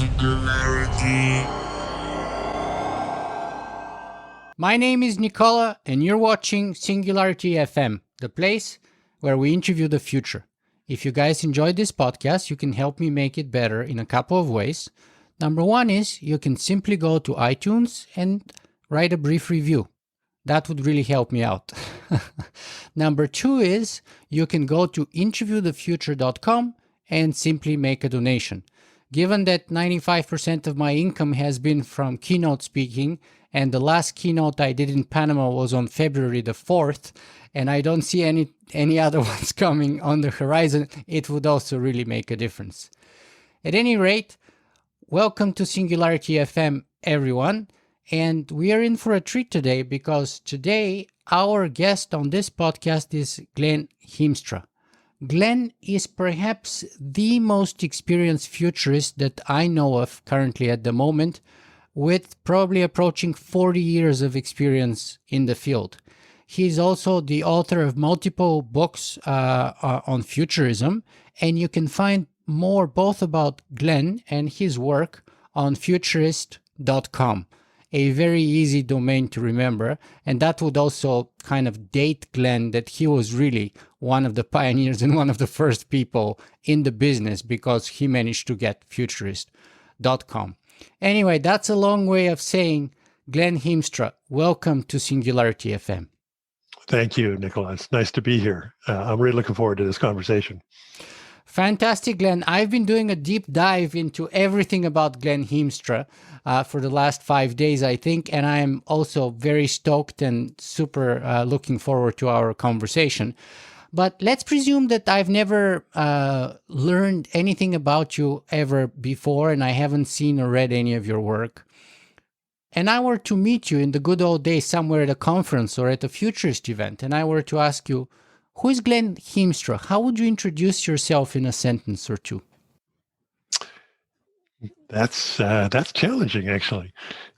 Singularity. My name is Nicola, and you're watching Singularity FM, the place where we interview the future. If you guys enjoyed this podcast, you can help me make it better in a couple of ways. Number one is you can simply go to iTunes and write a brief review. That would really help me out. Number two is you can go to interviewthefuture.com and simply make a donation. Given that 95% of my income has been from keynote speaking, and the last keynote I did in Panama was on February the 4th, and I don't see any other ones coming on the horizon, it would also really make a difference. At any rate, welcome to Singularity FM, everyone. And we are in for a treat today because today our guest on this podcast is Glen Hiemstra. Glen is perhaps the most experienced futurist that I know of currently at the moment, with probably approaching 40 years of experience in the field. He's also the author of multiple books on futurism, and you can find more both about Glen and his work on futurist.com. A very easy domain to remember, and that would also kind of date Glen that he was really one of the pioneers and one of the first people in the business because he managed to get futurist.com. Anyway, that's a long way of saying, Glen Hiemstra, welcome to Singularity FM. Thank you, Nicola. It's nice to be here. I'm really looking forward to this conversation. Fantastic, Glen. I've been doing a deep dive into everything about Glen Hiemstra for the last 5 days, I think, and I am also very stoked and super looking forward to our conversation. But let's presume that I've never learned anything about you ever before, and I haven't seen or read any of your work. And I were to meet you in the good old days somewhere at a conference or at a futurist event, and I were to ask you, who is Glen Hiemstra? How would you introduce yourself in a sentence or two? That's challenging, actually.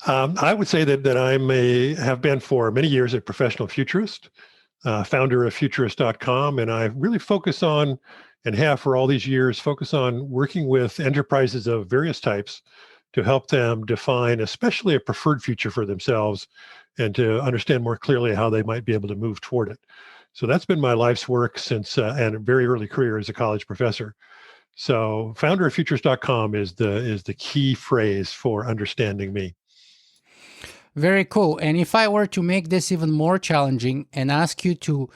I would say that have been for many years a professional futurist, founder of futurist.com, and I really focus on, and have for all these years, focus on working with enterprises of various types to help them define especially a preferred future for themselves and to understand more clearly how they might be able to move toward it. So that's been my life's work since and a very early career as a college professor. So founder of futurist.com is the key phrase for understanding me. Very cool. And if I were to make this even more challenging and ask you to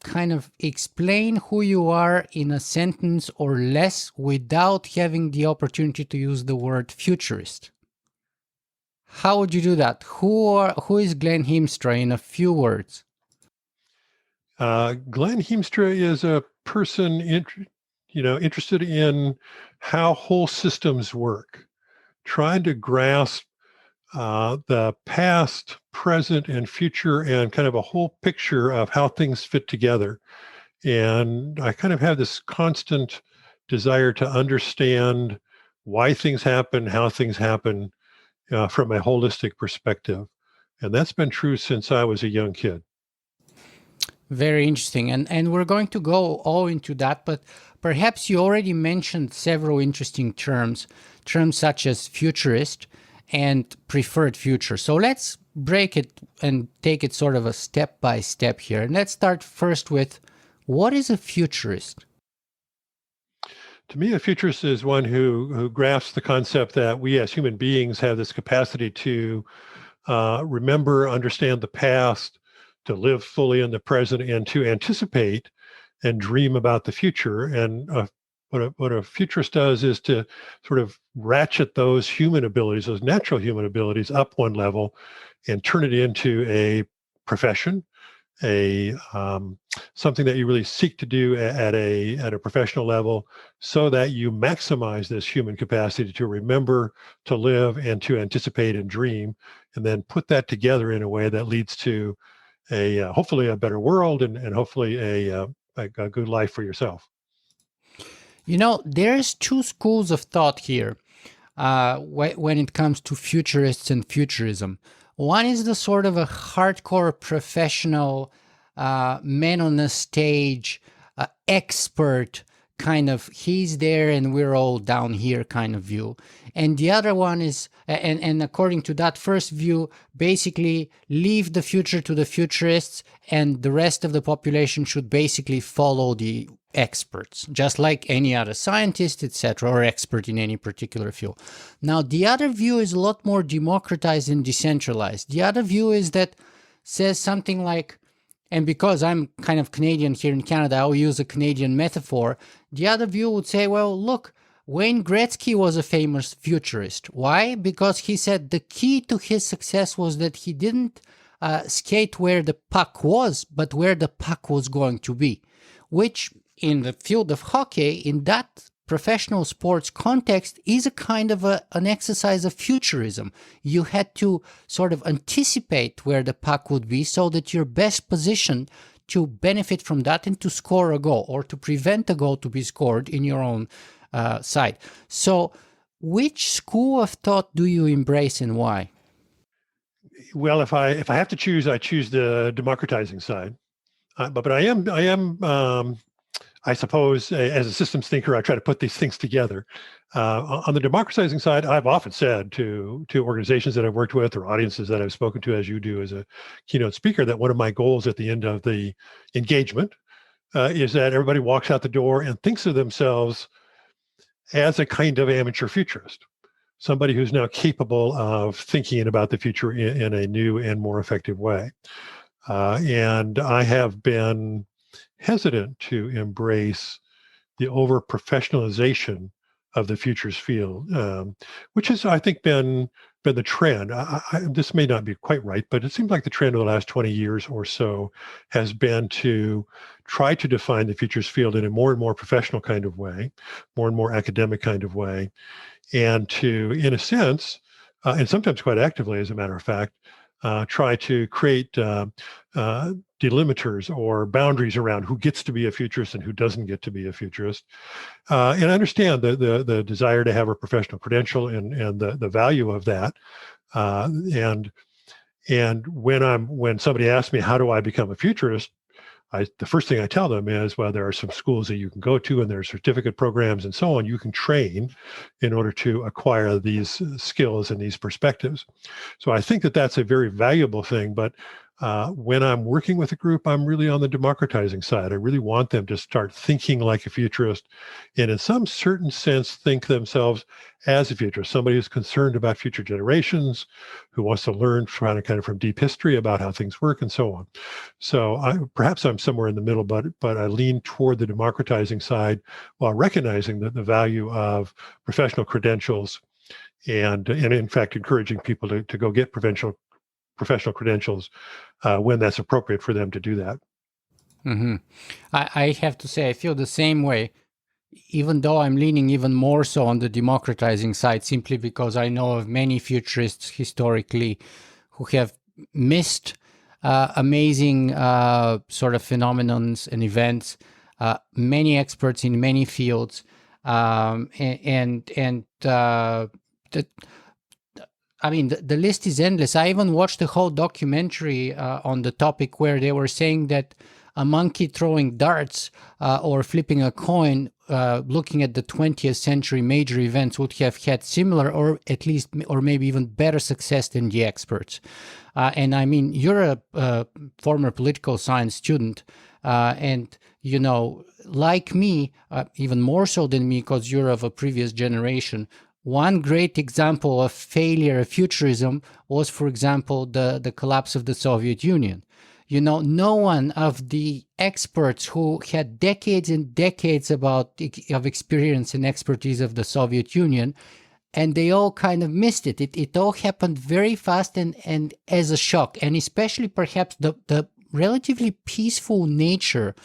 kind of explain who you are in a sentence or less without having the opportunity to use the word futurist, how would you do that? Who is Glen Hiemstra in a few words? Glen Hiemstra is a person interested in how whole systems work, trying to grasp the past, present, and future, and kind of a whole picture of how things fit together. And I kind of have this constant desire to understand why things happen, how things happen from a holistic perspective. And that's been true since I was a young kid. Very interesting. And we're going to go all into that, but perhaps you already mentioned several interesting terms such as futurist and preferred future. So let's break it and take it sort of a step by step here. And let's start first with, what is a futurist? To me, a futurist is one who grasps the concept that we as human beings have this capacity to remember, understand the past, to live fully in the present, and to anticipate and dream about the future. And what a futurist does is to sort of ratchet those human abilities, those natural human abilities, up one level and turn it into a profession, something that you really seek to do at a professional level, so that you maximize this human capacity to remember, to live, and to anticipate and dream, and then put that together in a way that leads to hopefully a better world and hopefully a good life for yourself. You know, there's two schools of thought here when it comes to futurists and futurism. One is the sort of a hardcore professional, man on the stage, expert kind of he's there and we're all down here kind of view. And the other one is, and according to that first view, basically leave the future to the futurists, and the rest of the population should basically follow the experts, just like any other scientist, etc., or expert in any particular field. Now, the other view is a lot more democratized and decentralized. The other view is that says something like, and because I'm kind of Canadian here in Canada, I'll use a Canadian metaphor. The other view would say, well, look, Wayne Gretzky was a famous futurist. Why? Because he said the key to his success was that he didn't skate where the puck was, but where the puck was going to be, which in the field of hockey, in that professional sports context, is a kind of an exercise of futurism. You had to sort of anticipate where the puck would be so that you're best positioned to benefit from that and to score a goal or to prevent a goal to be scored in your own side. So which school of thought do you embrace and why? Well, if I have to choose, I choose the democratizing side. But I am I suppose, as a systems thinker, I try to put these things together. On the democratizing side, I've often said to organizations that I've worked with or audiences that I've spoken to, as you do as a keynote speaker, that one of my goals at the end of the engagement is that everybody walks out the door and thinks of themselves as a kind of amateur futurist, somebody who's now capable of thinking about the future in a new and more effective way. And I have been hesitant to embrace the over professionalization of the futures field, which has, I think, been the trend. This may not be quite right, but it seems like the trend of the last 20 years or so has been to try to define the futures field in a more and more professional kind of way, more and more academic kind of way, and to, in a sense, and sometimes quite actively, as a matter of fact, try to create delimiters or boundaries around who gets to be a futurist and who doesn't get to be a futurist. And I understand the desire to have a professional credential and the value of that. And when somebody asks me, how do I become a futurist? The first thing I tell them is, well, there are some schools that you can go to and there are certificate programs and so on. You can train in order to acquire these skills and these perspectives. So I think that that's a very valuable thing. But when I'm working with a group, I'm really on the democratizing side. I really want them to start thinking like a futurist and in some certain sense think themselves as a futurist, somebody who's concerned about future generations, who wants to learn kind of from deep history about how things work and so on. So perhaps I'm somewhere in the middle, but I lean toward the democratizing side while recognizing that the value of professional credentials and in fact encouraging people to go get professional credentials when that's appropriate for them to do that. Mm-hmm. I have to say, I feel the same way, even though I'm leaning even more so on the democratizing side, simply because I know of many futurists historically who have missed amazing sort of phenomenons and events, many experts in many fields, the list is endless. I even watched a whole documentary on the topic where they were saying that a monkey throwing darts or flipping a coin, looking at the 20th century major events, would have had similar or at least, or maybe even better success than the experts. And I mean, you're a former political science student, and, you know, like me, even more so than me, because you're of a previous generation, one great example of failure of futurism was, for example, the collapse of the Soviet Union. You know, no one of the experts who had decades and decades of experience and expertise of the Soviet Union, and they all kind of missed it. It all happened very fast and as a shock, and especially perhaps the relatively peaceful nature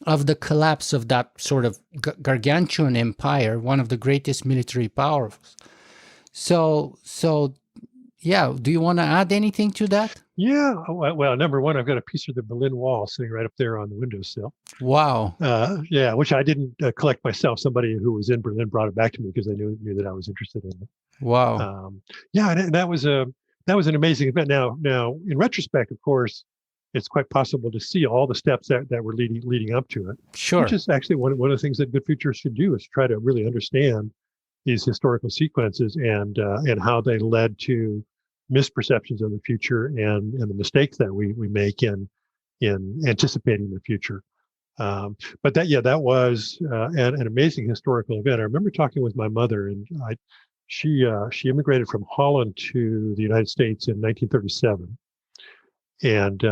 of the collapse of that sort of gargantuan empire, one of the greatest military powers. So yeah, do you want to add anything to that? Yeah, well, number one, I've got a piece of the Berlin Wall sitting right up there on the windowsill. Wow. Yeah, which I didn't collect myself. Somebody who was in Berlin brought it back to me because they knew that I was interested in it. Wow. Yeah, and that was an amazing event. Now, in retrospect, of course, it's quite possible to see all the steps that were leading up to it, which Sure. is actually one of the things that good futurists should do, is try to really understand these historical sequences and how they led to misperceptions of the future and the mistakes that we make in anticipating the future. But that was an amazing historical event. I remember talking with my mother, and she immigrated from Holland to the United States in 1937, and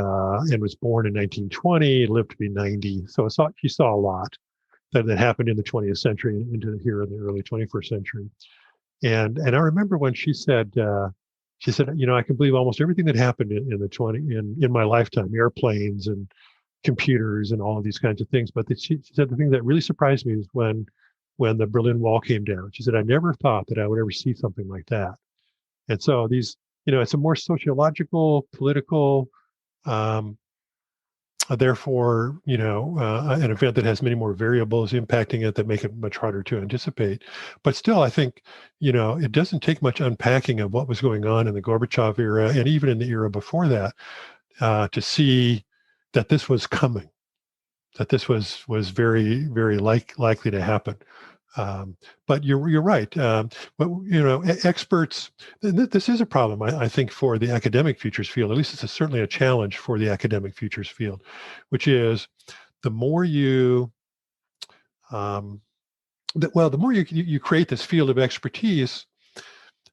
was born in 1920, lived to be 90. So she saw a lot that happened in the 20th century and into here in the early 21st century. And I remember when she said, I can believe almost everything that happened in the 20 in my lifetime, airplanes and computers and all of these kinds of things. But she said the thing that really surprised me was when the Berlin Wall came down. She said, I never thought that I would ever see something like that. And so these, it's a more sociological, political, therefore, an event that has many more variables impacting it that make it much harder to anticipate. But still, I think, it doesn't take much unpacking of what was going on in the Gorbachev era and even in the era before that to see that this was coming, that this was very, very likely to happen. But you're right. But experts. This is a problem, I think, for the academic futures field. At least it's certainly a challenge for the academic futures field, which is the more you, the more you create this field of expertise.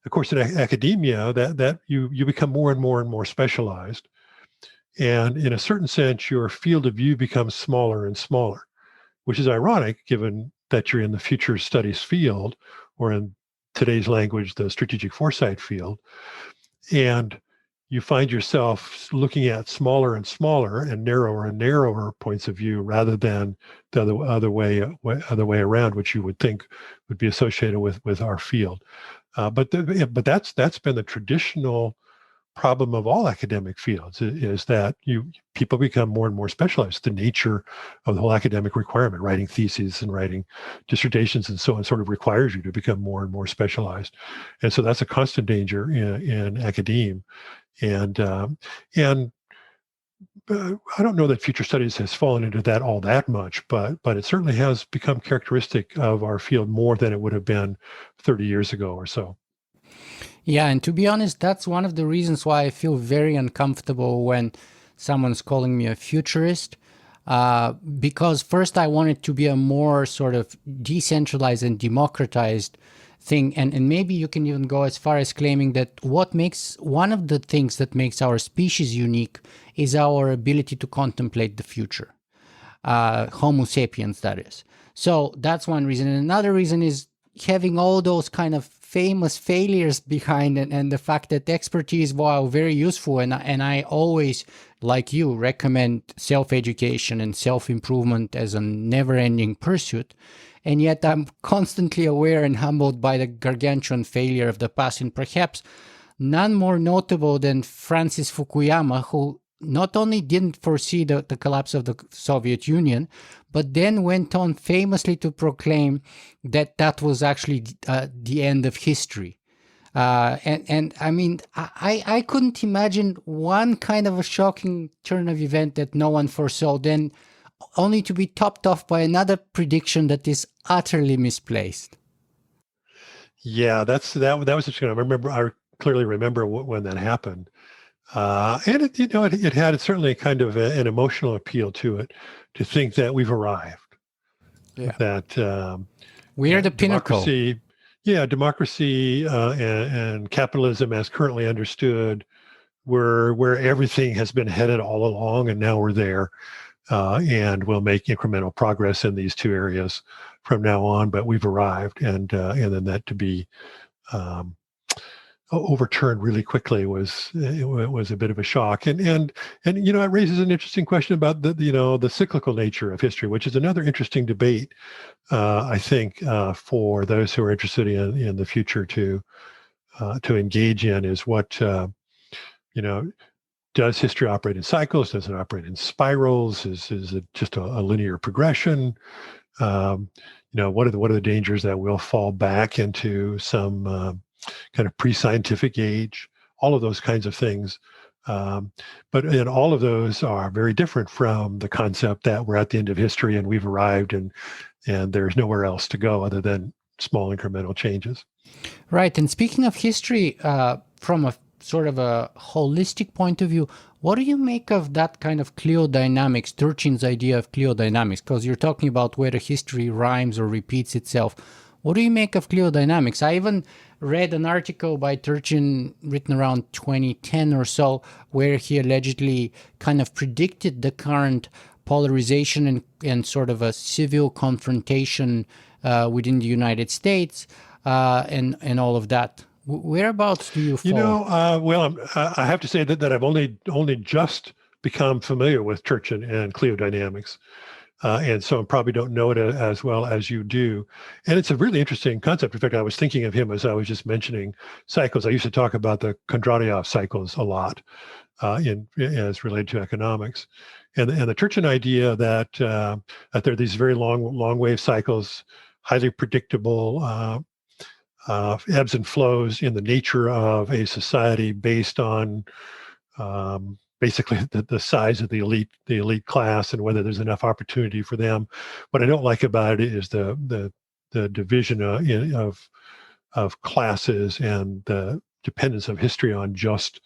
Of course, in academia, that you become more and more specialized, and in a certain sense, your field of view becomes smaller and smaller, which is ironic given that you're in the future studies field, or in today's language, the strategic foresight field. And you find yourself looking at smaller and smaller and narrower points of view rather than the other way around, which you would think would be associated with our field. But that's been the traditional problem of all academic fields, is that people become more and more specialized. The nature of the whole academic requirement, writing theses and writing dissertations and so on, sort of requires you to become more and more specialized. And so that's a constant danger in academe. And I don't know that future studies has fallen into that all that much, but it certainly has become characteristic of our field more than it would have been 30 years ago or so. Yeah, and to be honest, that's one of the reasons why I feel very uncomfortable when someone's calling me a futurist. Because first, I want it to be a more sort of decentralized and democratized thing. And maybe you can even go as far as claiming that one of the things that makes our species unique is our ability to contemplate the future. Homo sapiens, that is. So that's one reason. And another reason is having all those kind of famous failures behind it, and the fact that expertise, while very useful, and I always, like you, recommend self-education and self-improvement as a never-ending pursuit, and yet I'm constantly aware and humbled by the gargantuan failure of the past, and perhaps none more notable than Francis Fukuyama, who not only didn't foresee the collapse of the Soviet Union, but then went on famously to proclaim that was actually the end of history. And I mean, I couldn't imagine one kind of a shocking turn of event that no one foresaw, then only to be topped off by another prediction that is utterly misplaced. Yeah, that was interesting. I clearly remember when that happened. And it had certainly kind of an emotional appeal to it, to think that we've arrived, Yeah. that We are the pinnacle. Democracy and capitalism as currently understood, where everything has been headed all along, and now we're there, and we'll make incremental progress in these two areas from now on. But we've arrived, and then that to be overturned really quickly was a bit of a shock, and it raises an interesting question about the cyclical nature of history, which is another interesting debate, I think, for those who are interested in the future to engage in, is what does history operate in cycles? Does it operate in spirals? Is it just a linear progression? What are the dangers that we'll fall back into some kind of pre-scientific age? All of those kinds of things Um, but and all of those are very different from the concept that we're at the end of history and we've arrived and there's nowhere else to go other than small incremental changes. Right. And speaking of history, from a sort of a holistic point of view, what do you make of that kind of cliodynamics, Turchin's idea of cliodynamics? Because you're talking about whether history rhymes or repeats itself. What do you make of cliodynamics? I even read an article by Turchin written around 2010 or so, where he allegedly kind of predicted the current polarization and sort of a civil confrontation within the United States and all of that. Whereabouts do you fall? Well, I have to say that I've only just become familiar with Turchin and cliodynamics. And so I probably don't know it as well as you do. And it's a really interesting concept. In fact, I was thinking of him as I was just mentioning cycles. I used to talk about the Kondratiev cycles a lot as related to economics. And the Turchin idea that there are these very long wave cycles, highly predictable ebbs and flows in the nature of a society based on basically the size of the elite class and whether there's enough opportunity for them. What I don't like about it is the division of classes and the dependence of history on just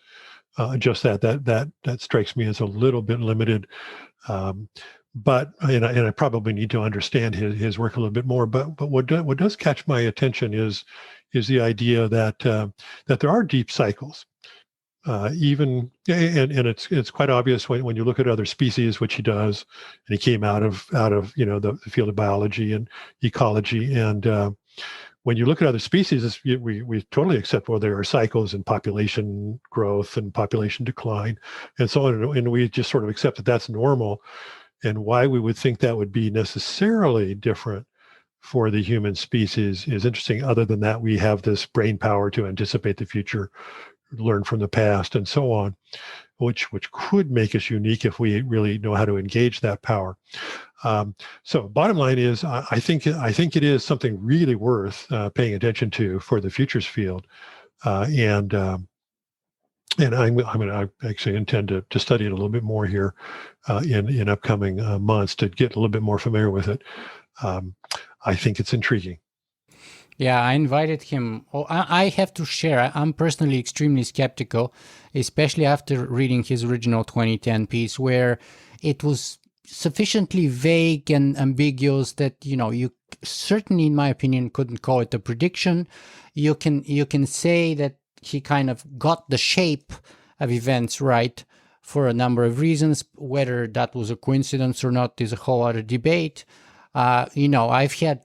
that strikes me as a little bit limited. But I probably need to understand his work a little bit more. But what does catch my attention is the idea that there are deep cycles. Even and it's quite obvious when you look at other species, which he does, and he came out of the field of biology and ecology, and when you look at other species, we totally accept well there are cycles in population growth and population decline, and so on, and we just sort of accept that that's normal. And why we would think that would be necessarily different for the human species is interesting. Other than that, we have this brain power to anticipate the future, learn from the past, and so on, which could make us unique if we really know how to engage that power. So bottom line is, I think it is something really worth paying attention to for the futures field, and I actually intend to study it a little bit more here in upcoming months to get a little bit more familiar with it. I think it's intriguing. Yeah, I invited him. Oh, I have to share. I'm personally extremely skeptical, especially after reading his original 2010 piece, where it was sufficiently vague and ambiguous that you certainly, in my opinion, couldn't call it a prediction. You can say that he kind of got the shape of events right for a number of reasons. Whether that was a coincidence or not is a whole other debate. I've had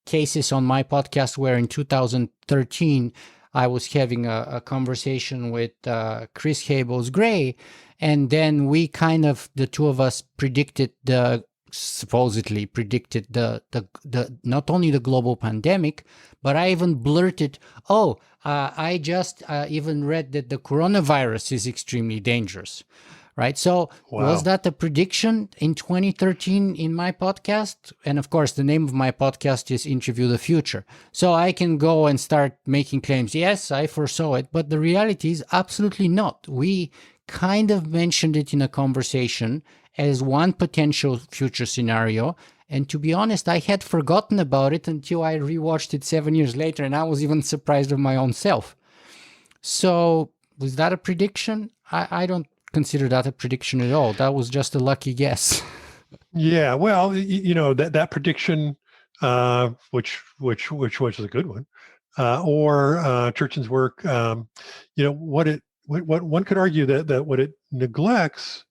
cases on my podcast where in 2013 I was having a conversation with Chris Habels Gray, and then we the two of us supposedly predicted the not only the global pandemic, but I even blurted, I just even read that the coronavirus is extremely dangerous. Right. So was that a prediction in 2013 in my podcast? And of course, the name of my podcast is Interview the Future. So I can go and start making claims. Yes, I foresaw it. But the reality is absolutely not. We kind of mentioned it in a conversation as one potential future scenario. And to be honest, I had forgotten about it until I rewatched it 7 years later. And I was even surprised of my own self. So was that a prediction? I don't consider that a prediction at all. That was just a lucky guess. Yeah, well, that prediction, which was a good one, or Turchin's work, what one could argue that what it neglects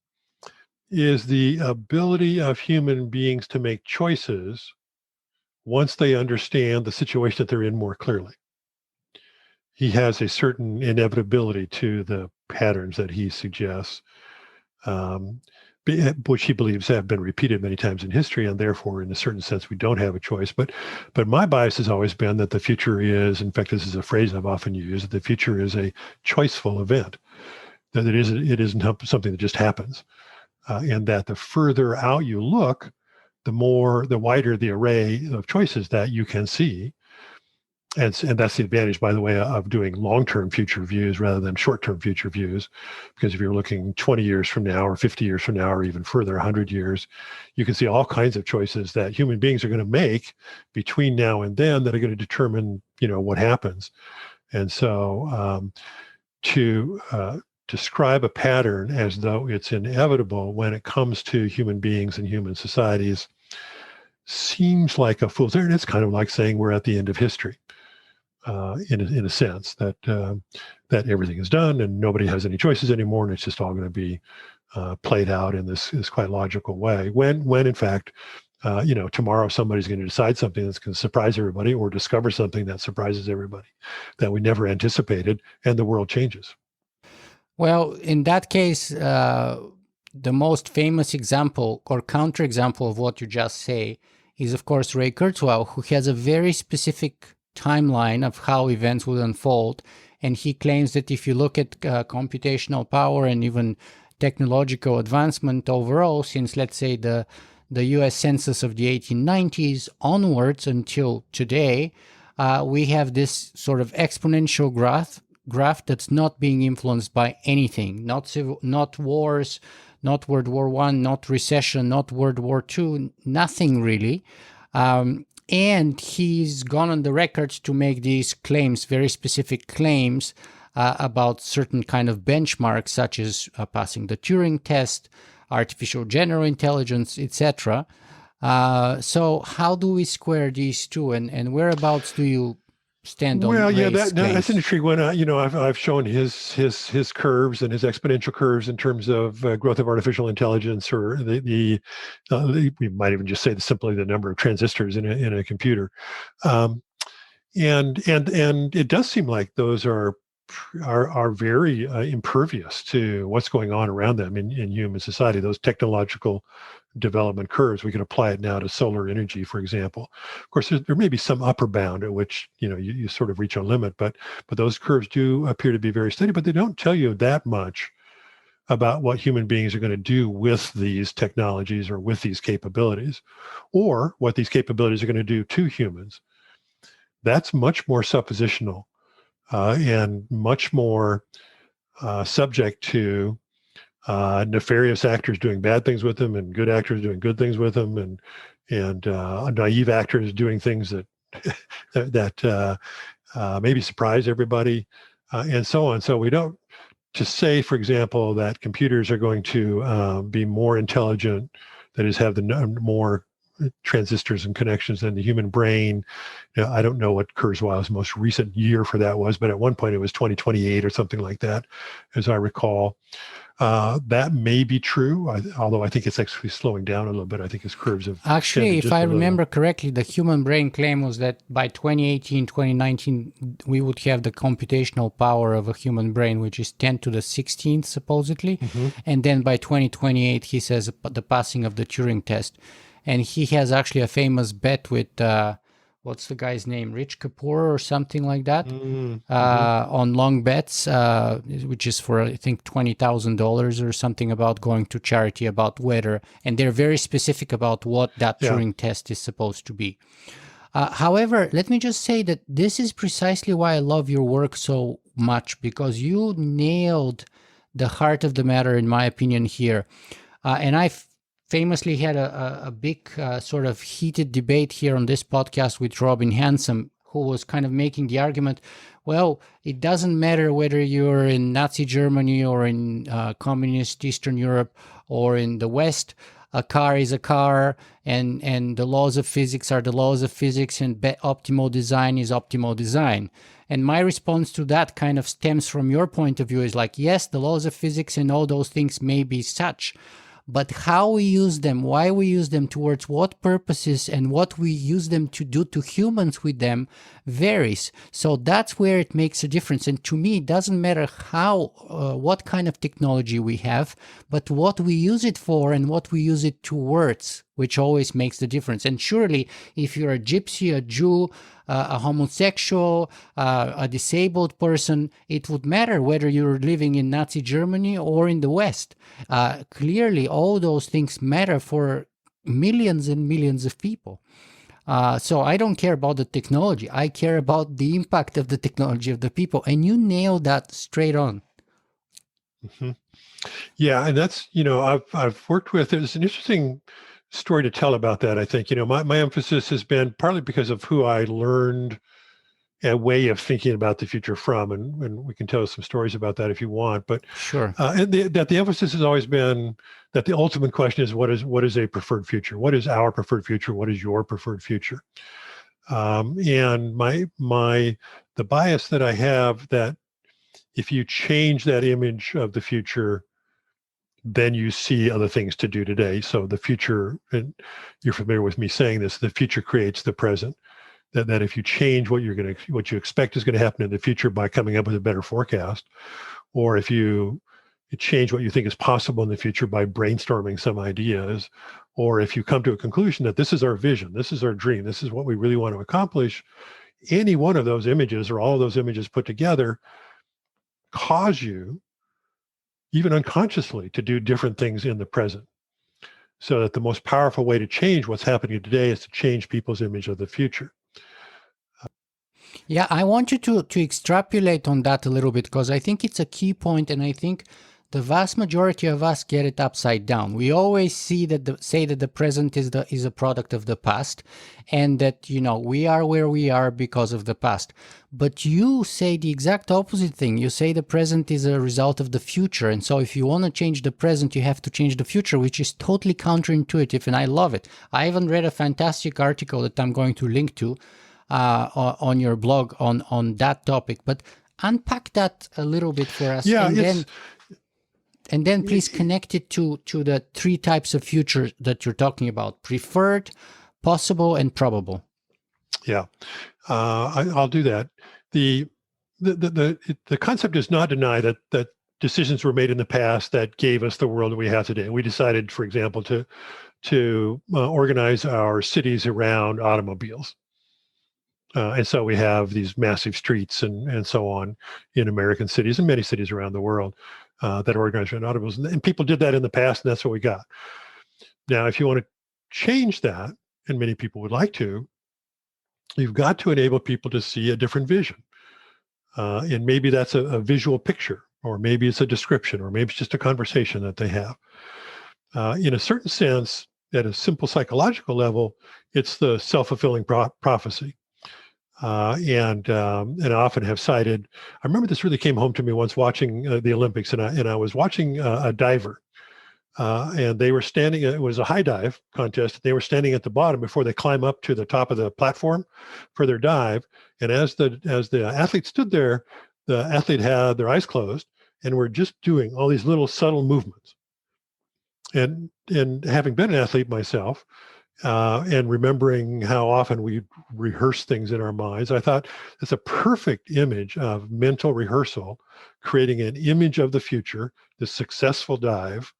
is the ability of human beings to make choices once they understand the situation that they're in more clearly. He has a certain inevitability to the patterns that he suggests, which he believes have been repeated many times in history, and therefore, in a certain sense, we don't have a choice. But my bias has always been that the future is, in fact, this is a phrase I've often used, that the future is a choiceful event, that it isn't something that just happens, and that the further out you look, the wider the array of choices that you can see. and that's the advantage, by the way, of doing long-term future views rather than short-term future views. Because if you're looking 20 years from now or 50 years from now or even further, 100 years, you can see all kinds of choices that human beings are going to make between now and then that are going to determine, what happens. And so to describe a pattern as though it's inevitable when it comes to human beings and human societies seems like a fool's errand. It's kind of like saying we're at the end of history. In a sense that everything is done and nobody has any choices anymore, and it's just all going to be played out in this quite logical way. When in fact, tomorrow somebody's going to decide something that's going to surprise everybody, or discover something that surprises everybody that we never anticipated, and the world changes. Well, in that case, the most famous example or counterexample of what you just say is, of course, Ray Kurzweil, who has a very specific timeline of how events would unfold. And he claims that if you look at computational power and even technological advancement overall, since, let's say, the US Census of the 1890s onwards until today, we have this sort of exponential graph that's not being influenced by anything, not wars, not World War I, not recession, not World War II, nothing really. And he's gone on the records to make these claims, very specific claims about certain kind of benchmarks, such as passing the Turing test, artificial general intelligence, etc. So how do we square these two, and whereabouts do you stand on Ray's claims? That's an intriguing one. I've shown his curves and his exponential curves in terms of growth of artificial intelligence, or we might even just say simply the number of transistors in a computer, and it does seem like those are very impervious to what's going on around them in human society. Those technological development curves, we can apply it now to solar energy, for example. Of course, there may be some upper bound at which you sort of reach a limit, but those curves do appear to be very steady. But they don't tell you that much about what human beings are going to do with these technologies or with these capabilities, or what these capabilities are going to do to humans. That's much more suppositional and much more subject to nefarious actors doing bad things with them, and good actors doing good things with them, and naive actors doing things that that maybe surprise everybody, and so on. So we don't, to say, for example, that computers are going to be more intelligent, that is, have the more transistors and connections than the human brain. I don't know what Kurzweil's most recent year for that was, but at one point it was 2028 or something like that, as I recall. That may be true, although I think it's actually slowing down a little bit. I think his curves have actually, if I remember correctly, the human brain claim was that by 2018, 2019, we would have the computational power of a human brain, which is 10 to the 16th, supposedly. Mm-hmm. And then by 2028, he says the passing of the Turing test. And he has actually a famous bet with, what's the guy's name? Rich Kapoor or something like that, on long bets, which is for, I think, $20,000 or something, about going to charity, about whether, and they're very specific about what that Turing test is supposed to be. However, let me just say that this is precisely why I love your work so much, because you nailed the heart of the matter, in my opinion, here. And I've famously had a big sort of heated debate here on this podcast with Glen Hiemstra, who was kind of making the argument, well, it doesn't matter whether you're in Nazi Germany or in communist Eastern Europe or in the West. A car is a car, and the laws of physics are the laws of physics, and optimal design is optimal design. And my response to that kind of stems from your point of view, is like, yes, the laws of physics and all those things may be such, but how we use them, why we use them, towards what purposes, and what we use them to do to humans with them varies. So that's where it makes a difference. And to me, it doesn't matter what kind of technology we have, but what we use it for and what we use it towards, which always makes the difference. And surely, if you're a gypsy, a Jew, a homosexual, a disabled person, it would matter whether you're living in Nazi Germany or in the West. Clearly, all those things matter for millions and millions of people. So I don't care about the technology. I care about the impact of the technology of the people. And you nailed that straight on. Mm-hmm. Yeah, and that's, I've worked with, there's an interesting story to tell about that. I think, my emphasis has been partly because of who I learned a way of thinking about the future from, and we can tell some stories about that if you want. But Sure. that the emphasis has always been that the ultimate question is what is a preferred future? What is our preferred future? What is your preferred future? And the bias that I have that if you change that image of the future, then you see other things to do today. So the future, and you're familiar with me saying this, the future creates the present. That if you change what you expect is going to happen in the future by coming up with a better forecast, or if you change what you think is possible in the future by brainstorming some ideas, or if you come to a conclusion that this is our vision, this is our dream, this is what we really want to accomplish, any one of those images or all of those images put together cause you, even unconsciously, to do different things in the present. So that the most powerful way to change what's happening today is to change people's image of the future. Yeah, I want you to extrapolate on that a little bit because I think it's a key point, and I think the vast majority of us get it upside down. We always say that the present is a product of the past, and that we are where we are because of the past. But you say the exact opposite thing. You say the present is a result of the future, and so if you want to change the present, you have to change the future, which is totally counterintuitive, and I love it. I even read a fantastic article that I'm going to link to on your blog on that topic, but unpack that a little bit for us. Yeah, and then please connect it to the three types of future that you're talking about: preferred, possible, and probable. Yeah, I'll do that. The concept does not deny that decisions were made in the past that gave us the world that we have today. We decided, for example, to organize our cities around automobiles. And so we have these massive streets and so on in American cities and many cities around the world that are organized around automobiles. And people did that in the past, and that's what we got. Now, if you want to change that, and many people would like to, you've got to enable people to see a different vision. And maybe that's a visual picture, or maybe it's a description, or maybe it's just a conversation that they have. In a certain sense, at a simple psychological level, it's the self-fulfilling prophecy. And I often have cited. I remember this really came home to me once watching the Olympics, and I was watching a diver, and they were standing. It was a high dive contest. They were standing at the bottom before they climb up to the top of the platform for their dive. And as the athlete stood there, the athlete had their eyes closed and were just doing all these little subtle movements. And having been an athlete myself, and remembering how often we rehearse things in our minds, I thought it's a perfect image of mental rehearsal, creating an image of the future, the successful dive,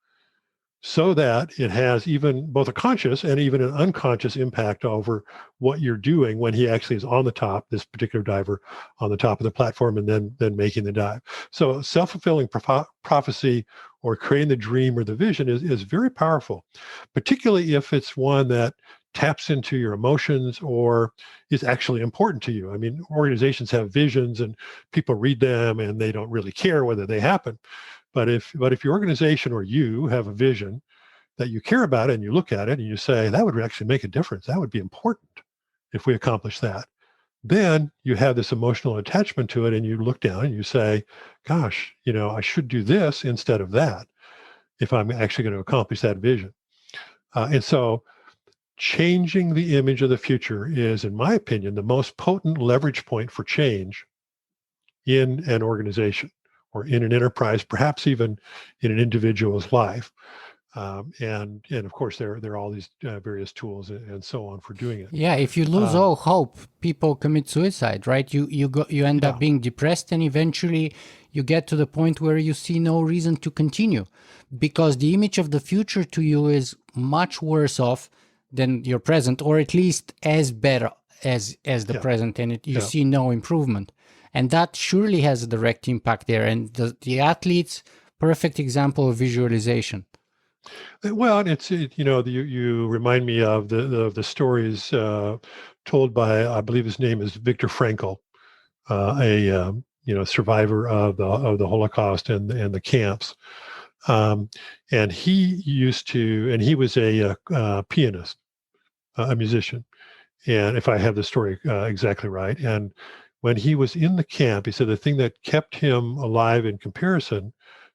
so that it has even both a conscious and even an unconscious impact over what you're doing when he actually is on the top, this particular diver on the top of the platform, and then making the dive. So self-fulfilling prophecy, or creating the dream or the vision, is very powerful, particularly if it's one that taps into your emotions or is actually important to you. I mean, organizations have visions and people read them and they don't really care whether they happen. But if your organization or you have a vision that you care about and you look at it and you say, that would actually make a difference, that would be important if we accomplish that, then you have this emotional attachment to it and you look down and you say, gosh, I should do this instead of that if I'm actually going to accomplish that vision. And so changing the image of the future is, in my opinion, the most potent leverage point for change in an organization or in an enterprise, perhaps even in an individual's life. And of course, there are all these various tools and so on for doing it. Yeah, if you lose all hope, people commit suicide, right? You end up being depressed, and eventually you get to the point where you see no reason to continue, because the image of the future to you is much worse off than your present, or at least as better as the present, and you see no improvement. And that surely has a direct impact there. And the athletes, perfect example of visualization. Well, you remind me of the stories told by, I believe his name is Viktor Frankl, a survivor of the Holocaust and the camps. Um, and he was a pianist, a musician. And if I have the story exactly right, and when he was in the camp, he said the thing that kept him alive in comparison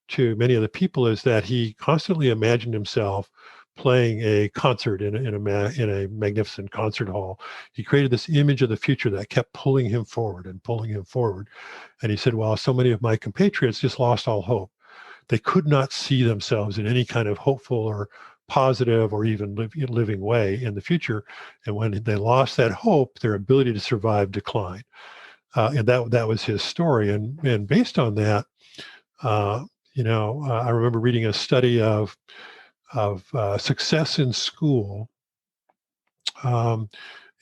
to many other people is that he constantly imagined himself playing a concert in a magnificent concert hall. He created this image of the future that kept pulling him forward and pulling him forward. And he said, "Well, so many of my compatriots just lost all hope. They could not see themselves in any kind of hopeful or positive or even living way in the future. And when they lost that hope, their ability to survive declined." And that was his story. And based on that, I remember reading a study of success in school, um,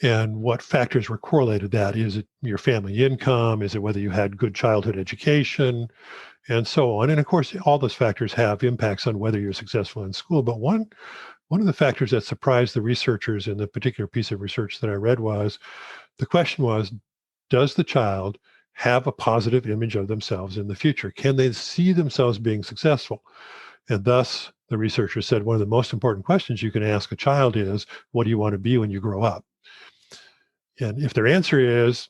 and what factors were correlated to that. Is it your family income? Is it whether you had good childhood education? And so on. And of course, all those factors have impacts on whether you're successful in school. But one of the factors that surprised the researchers in the particular piece of research that I read was the question was, does the child have a positive image of themselves in the future? Can they see themselves being successful? And thus, the researchers said one of the most important questions you can ask a child is, what do you want to be when you grow up? And if their answer is,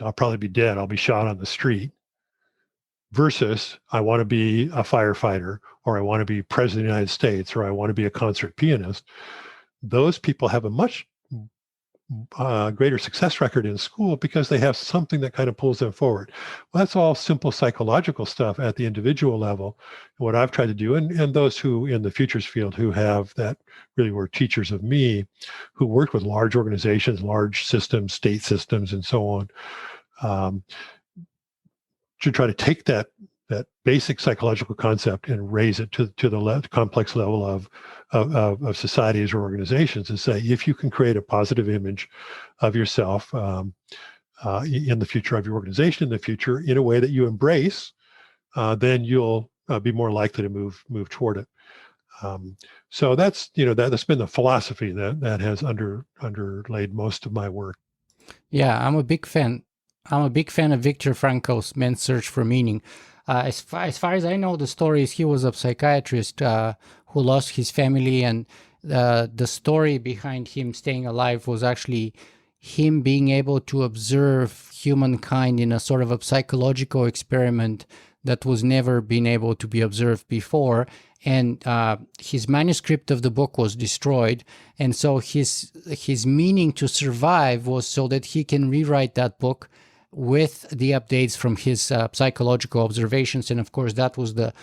I'll probably be dead, I'll be shot on the street, versus I want to be a firefighter, or I want to be president of the United States, or I want to be a concert pianist, those people have a much greater success record in school because they have something that kind of pulls them forward. Well, that's all simple psychological stuff at the individual level. What I've tried to do, and those who in the futures field who have that really were teachers of me, who worked with large organizations, large systems, state systems, and so on, to try to take that basic psychological concept and raise it to the complex level of societies or organizations, and say, if you can create a positive image of yourself in the future, of your organization in the future, in a way that you embrace, then you'll be more likely to move toward it. So that's that's been the philosophy that has underlaid most of my work. Yeah, I'm a big fan. I'm a big fan of Viktor Frankl's Man's Search for Meaning. As far as I know, the story is he was a psychiatrist who lost his family, and the story behind him staying alive was actually him being able to observe humankind in a sort of a psychological experiment that was never been able to be observed before. And his manuscript of the book was destroyed, and so his meaning to survive was so that he can rewrite that book with the updates from his psychological observations. And of course, that was the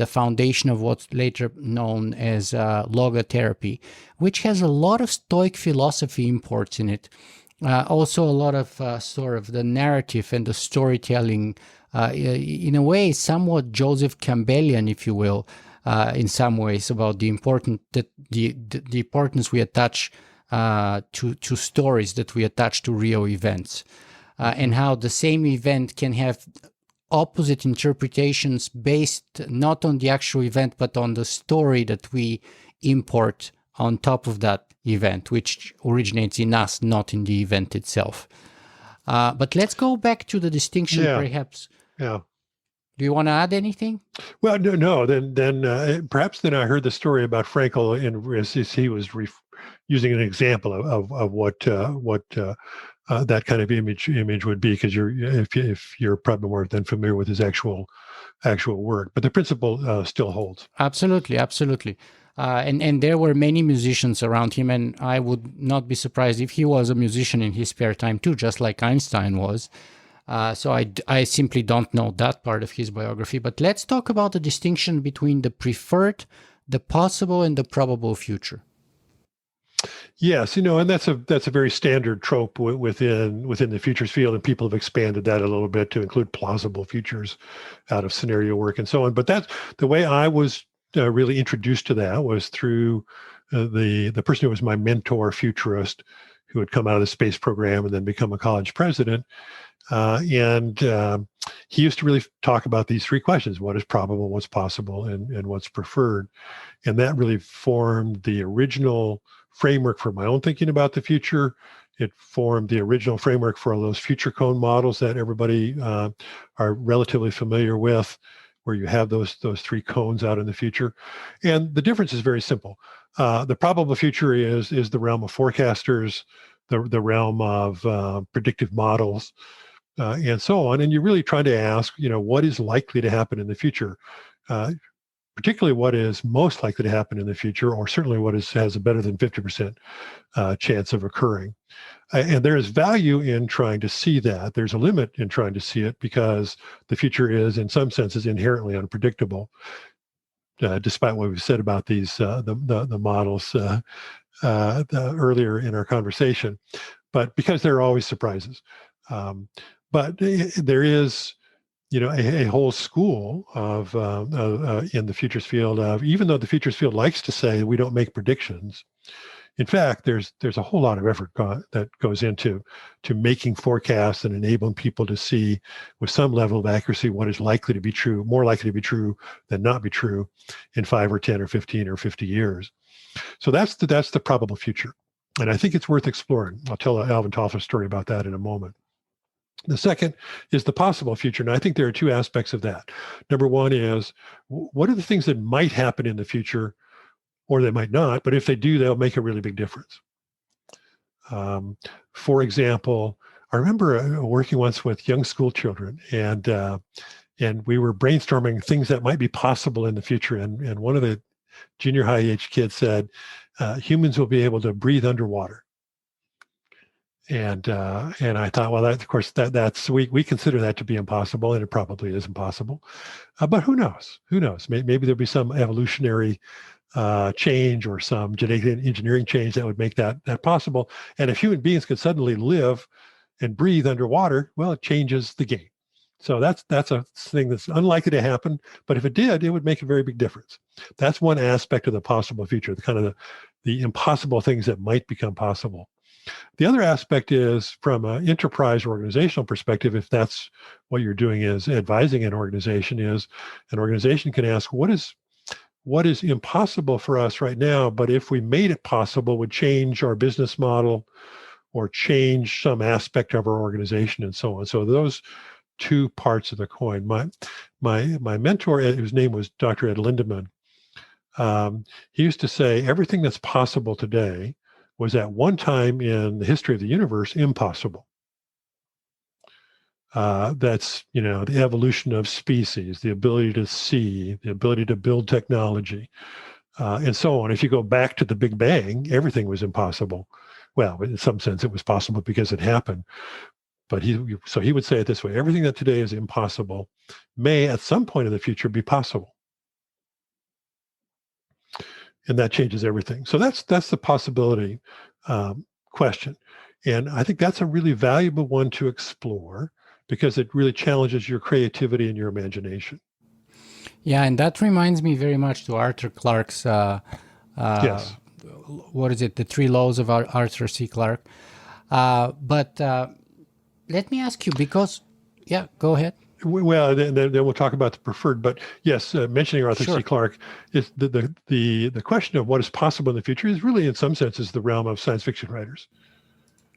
foundation of what's later known as logotherapy, which has a lot of Stoic philosophy imports in it. Also, a lot of sort of the narrative and the storytelling, in a way, somewhat Joseph Campbellian, if you will, in some ways, about the importance we attach to stories, that we attach to real events. And how the same event can have opposite interpretations based not on the actual event, but on the story that we import on top of that event, which originates in us, not in the event itself. But let's go back to the distinction, perhaps. Yeah. Do you want to add anything? Well, no. Then perhaps then I heard the story about Frankel, as he was using an example of what that kind of image would be, because if you're probably more than familiar with his actual work, but the principle still holds. Absolutely. And there were many musicians around him, and I would not be surprised if he was a musician in his spare time too, just like Einstein was. So I simply don't know that part of his biography. But let's talk about the distinction between the preferred, the possible, and the probable future. Yes, and that's a very standard trope within the futures field, and people have expanded that a little bit to include plausible futures out of scenario work and so on. But that's the way I was really introduced to that, was through the person who was my mentor, futurist, who had come out of the space program and then become a college president. And he used to really talk about these three questions: what is probable, what's possible, and what's preferred. And that really formed the original framework for my own thinking about the future. It formed the original framework for all those future cone models that everybody are relatively familiar with, where you have those three cones out in the future. And the difference is very simple. The probable future is the realm of forecasters, the realm of predictive models, and so on. And you're really trying to ask, what is likely to happen in the future, particularly what is most likely to happen in the future, or certainly what has a better than 50% chance of occurring. And there is value in trying to see that. There's a limit in trying to see it because the future is, in some senses, inherently unpredictable. Despite what we've said about these the models earlier in our conversation, but because there are always surprises. But there is, a whole school of in the futures field of, even though the futures field likes to say we don't make predictions, in fact, there's a whole lot of effort that goes into making forecasts and enabling people to see with some level of accuracy what is likely to be true, more likely to be true than not be true in 5 or 10 or 15 or 50 years. So that's the probable future. And I think it's worth exploring. I'll tell an Alvin Toffler story about that in a moment. The second is the possible future. And I think there are two aspects of that. Number one is, what are the things that might happen in the future, or they might not, but if they do, they'll make a really big difference. For example, I remember working once with young school children, and we were brainstorming things that might be possible in the future. And one of the junior high age kids said, humans will be able to breathe underwater. And I thought, well, of course, that's we consider that to be impossible, and it probably is impossible. But who knows? Who knows? Maybe there'll be some evolutionary change or some genetic engineering change that would make that possible. And if human beings could suddenly live and breathe underwater, well, it changes the game. So that's a thing that's unlikely to happen. But if it did, it would make a very big difference. That's one aspect of the possible future, the kind of the impossible things that might become possible. The other aspect is, from an enterprise organizational perspective, if that's what you're doing is advising an organization can ask, what is impossible for us right now, but if we made it possible, would change our business model or change some aspect of our organization, and so on. So those two parts of the coin. My mentor, whose name was Dr. Ed Lindemann, he used to say everything that's possible today was at one time in the history of the universe impossible. That's, the evolution of species, the ability to see, the ability to build technology, and so on. If you go back to the Big Bang, everything was impossible. Well, in some sense, it was possible because it happened. But he would say it this way: everything that today is impossible may at some point in the future be possible. And that changes everything. So that's the possibility question. And I think that's a really valuable one to explore because it really challenges your creativity and your imagination. Yeah, and that reminds me very much to Arthur Clarke's, Yes. What is it? The Three Laws of Arthur C. Clarke. But let me ask you, because, yeah, go ahead. Well, then we'll talk about the preferred. But yes, mentioning Arthur C. Clarke, is the question of what is possible in the future is really, in some senses, the realm of science fiction writers.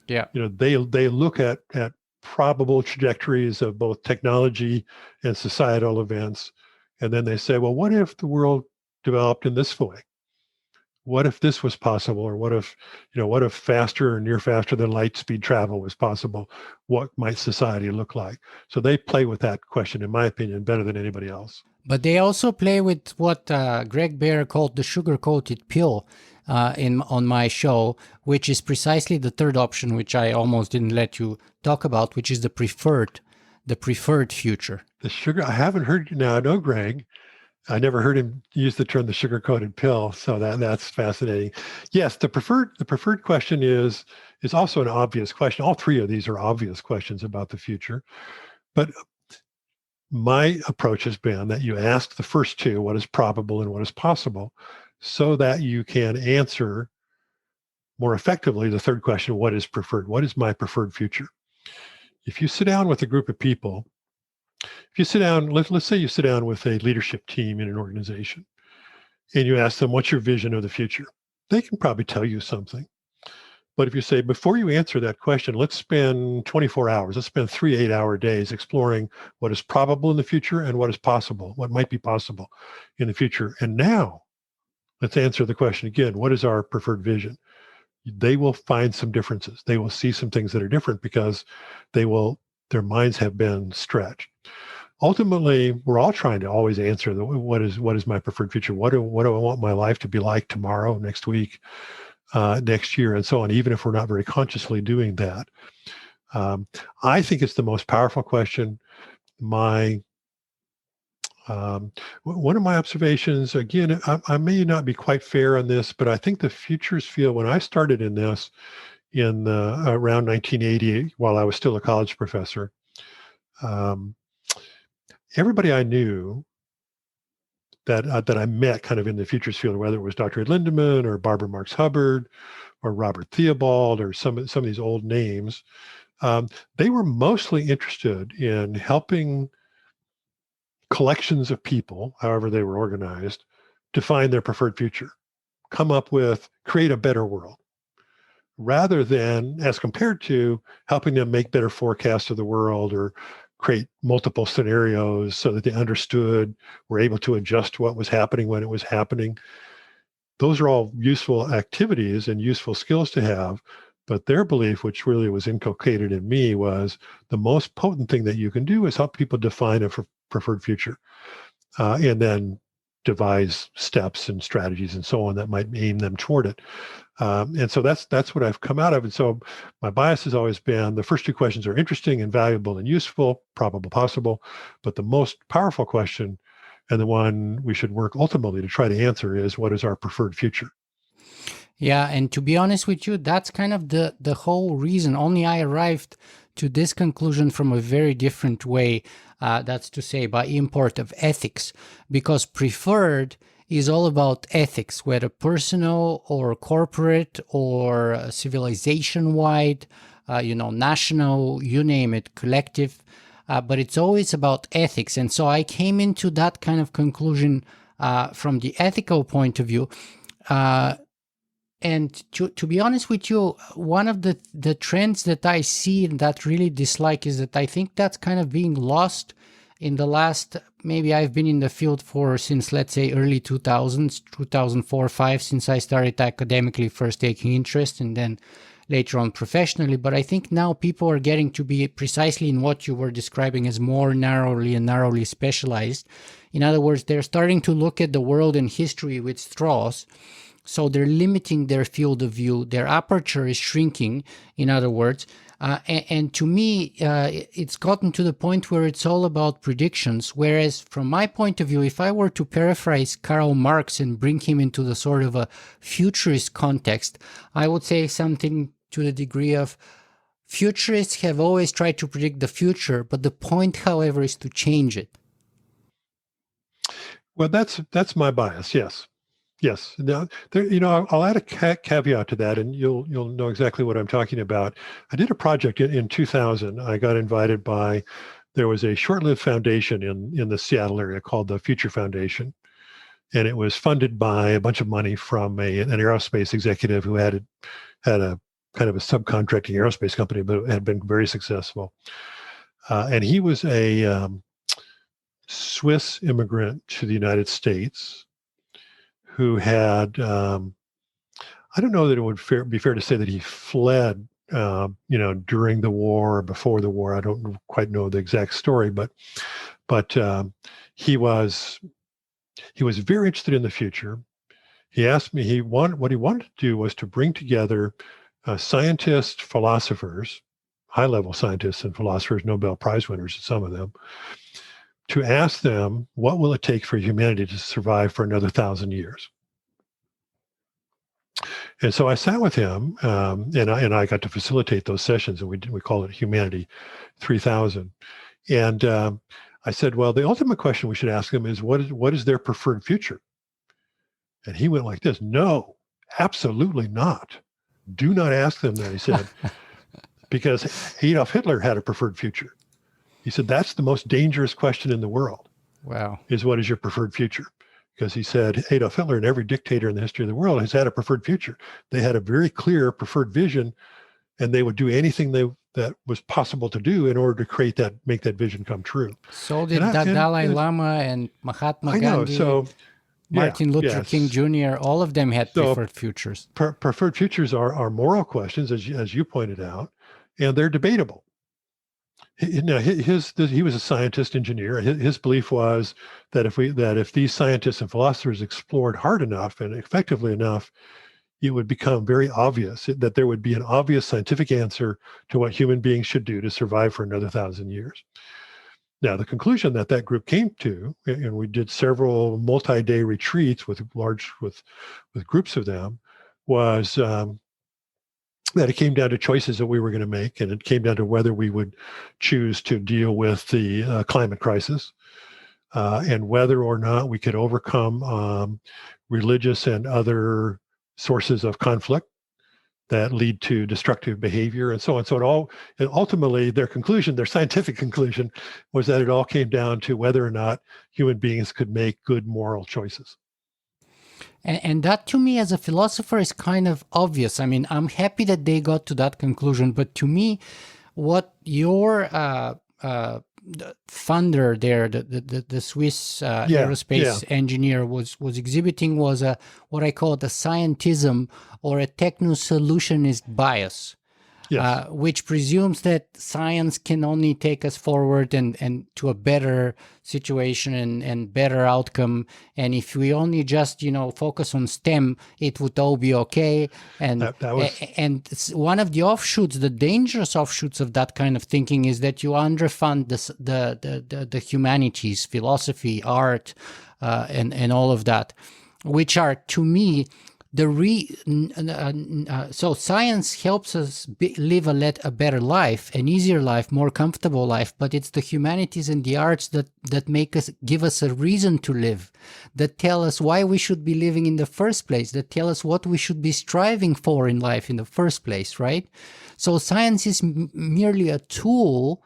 Yeah. They look at probable trajectories of both technology and societal events, and then they say, well, what if the world developed in this way? What if this was possible? Or what if faster or near faster than light speed travel was possible? What might society look like? So they play with that question, in my opinion, better than anybody else. But they also play with what Greg Bear called the sugar-coated pill on my show, which is precisely the third option, which I almost didn't let you talk about, which is the preferred future. I haven't heard. Now I know Greg. I never heard him use the term the sugar-coated pill, so that's fascinating. Yes, the preferred question is also an obvious question. All three of these are obvious questions about the future, but my approach has been that you ask the first two, what is probable and what is possible, so that you can answer more effectively the third question, what is preferred? What is my preferred future? If you sit down with a group of people, if you sit down, let's say you sit down with a leadership team in an organization and you ask them, what's your vision of the future? They can probably tell you something. But if you say, before you answer that question, let's spend 24 hours, let's spend 3 8-hour days exploring what is probable in the future and what is possible, what might be possible in the future. And now let's answer the question again, what is our preferred vision? They will find some differences. They will see some things that are different because their minds have been stretched. Ultimately, we're all trying to always answer what is my preferred future? What do I want my life to be like tomorrow, next week, next year, and so on, even if we're not very consciously doing that. I think it's the most powerful question. One of my observations, again, I may not be quite fair on this, but I think the futures field, when I started in this in around 1980, while I was still a college professor, everybody I knew that I met kind of in the futures field, whether it was Dr. Ed Lindemann or Barbara Marx Hubbard or Robert Theobald or some of these old names, they were mostly interested in helping collections of people, however they were organized, define their preferred future, create a better world, rather than, as compared to helping them make better forecasts of the world or create multiple scenarios so that they understood, were able to adjust to what was happening when it was happening. Those are all useful activities and useful skills to have. But their belief, which really was inculcated in me, was the most potent thing that you can do is help people define a preferred future, and then devise steps and strategies and so on that might aim them toward it. And so that's what I've come out of. And so my bias has always been the first two questions are interesting and valuable and useful, probable, possible. But the most powerful question, and the one we should work ultimately to try to answer, is what is our preferred future? Yeah, and to be honest with you, that's kind of the whole reason. Only I arrived to this conclusion from a very different way. That's to say, by import of ethics, because preferred is all about ethics, whether personal or corporate or civilization-wide, national, you name it, collective. But it's always about ethics. And so I came into that kind of conclusion from the ethical point of view. And to be honest with you, one of the trends that I see and that really dislike is that I think that's kind of being lost in the last, maybe I've been in the field since, let's say, early 2000s, 2004, 5, since I started academically first taking interest and then later on professionally. But I think now people are getting to be precisely in what you were describing as more narrowly specialized. In other words, they're starting to look at the world and history with straws. So they're limiting their field of view. Their aperture is shrinking, in other words. And to me, it's gotten to the point where it's all about predictions. Whereas from my point of view, if I were to paraphrase Karl Marx and bring him into the sort of a futurist context, I would say something to the degree of futurists have always tried to predict the future, but the point, however, is to change it. Well, that's my bias. Yes. Yes. Now, I'll add a caveat to that, and you'll know exactly what I'm talking about. I did a project in 2000. I got invited there was a short-lived foundation in the Seattle area called the Future Foundation, and it was funded by a bunch of money from an aerospace executive who had a kind of a subcontracting aerospace company, but had been very successful. And he was a Swiss immigrant to the United States who had, I don't know that it would be fair to say that he fled, during the war or before the war. I don't quite know the exact story, but he was very interested in the future. He asked me, what he wanted to do was to bring together scientists, philosophers, high-level scientists and philosophers, Nobel Prize winners, some of them, to ask them, what will it take for humanity to survive for another 1,000 years? And so I sat with him, and I got to facilitate those sessions, and we call it Humanity 3000. And I said, well, the ultimate question we should ask them is, what is their preferred future? And he went like this: no, absolutely not. Do not ask them that. He said, because Adolf Hitler had a preferred future. He said, that's the most dangerous question in the world. Wow. Is what is your preferred future? Because he said Adolf Hitler and every dictator in the history of the world has had a preferred future. They had a very clear preferred vision, and they would do anything that was possible to do in order to make that vision come true. So did Dalai Lama and Mahatma Gandhi. So Martin Luther King Jr., all of them had preferred futures. Preferred futures are moral questions, as you pointed out, and they're debatable. He was a scientist, engineer. His belief was that if these scientists and philosophers explored hard enough and effectively enough, it would become very obvious that there would be an obvious scientific answer to what human beings should do to survive for another 1,000 years. Now, the conclusion that group came to, and we did several multi-day retreats with groups of them, was that it came down to choices that we were going to make, and it came down to whether we would choose to deal with the climate crisis and whether or not we could overcome religious and other sources of conflict that lead to destructive behavior and so on. So and ultimately their scientific conclusion was that it all came down to whether or not human beings could make good moral choices. And that to me as a philosopher is kind of obvious. I mean, I'm happy that they got to that conclusion, but to me, what your funder there, the Swiss aerospace engineer was exhibiting was what I call the scientism or a techno-solutionist bias. Yes. Which presumes that science can only take us forward and to a better situation and better outcome. And if we only just, focus on STEM, it would all be okay. And and one of the offshoots, the dangerous offshoots of that kind of thinking is that you underfund the humanities, philosophy, art, and all of that, which are, to me, so science helps us live a better life, an easier life, more comfortable life, but it's the humanities and the arts that give us a reason to live, that tell us why we should be living in the first place, that tell us what we should be striving for in life in the first place, right? So science is merely a tool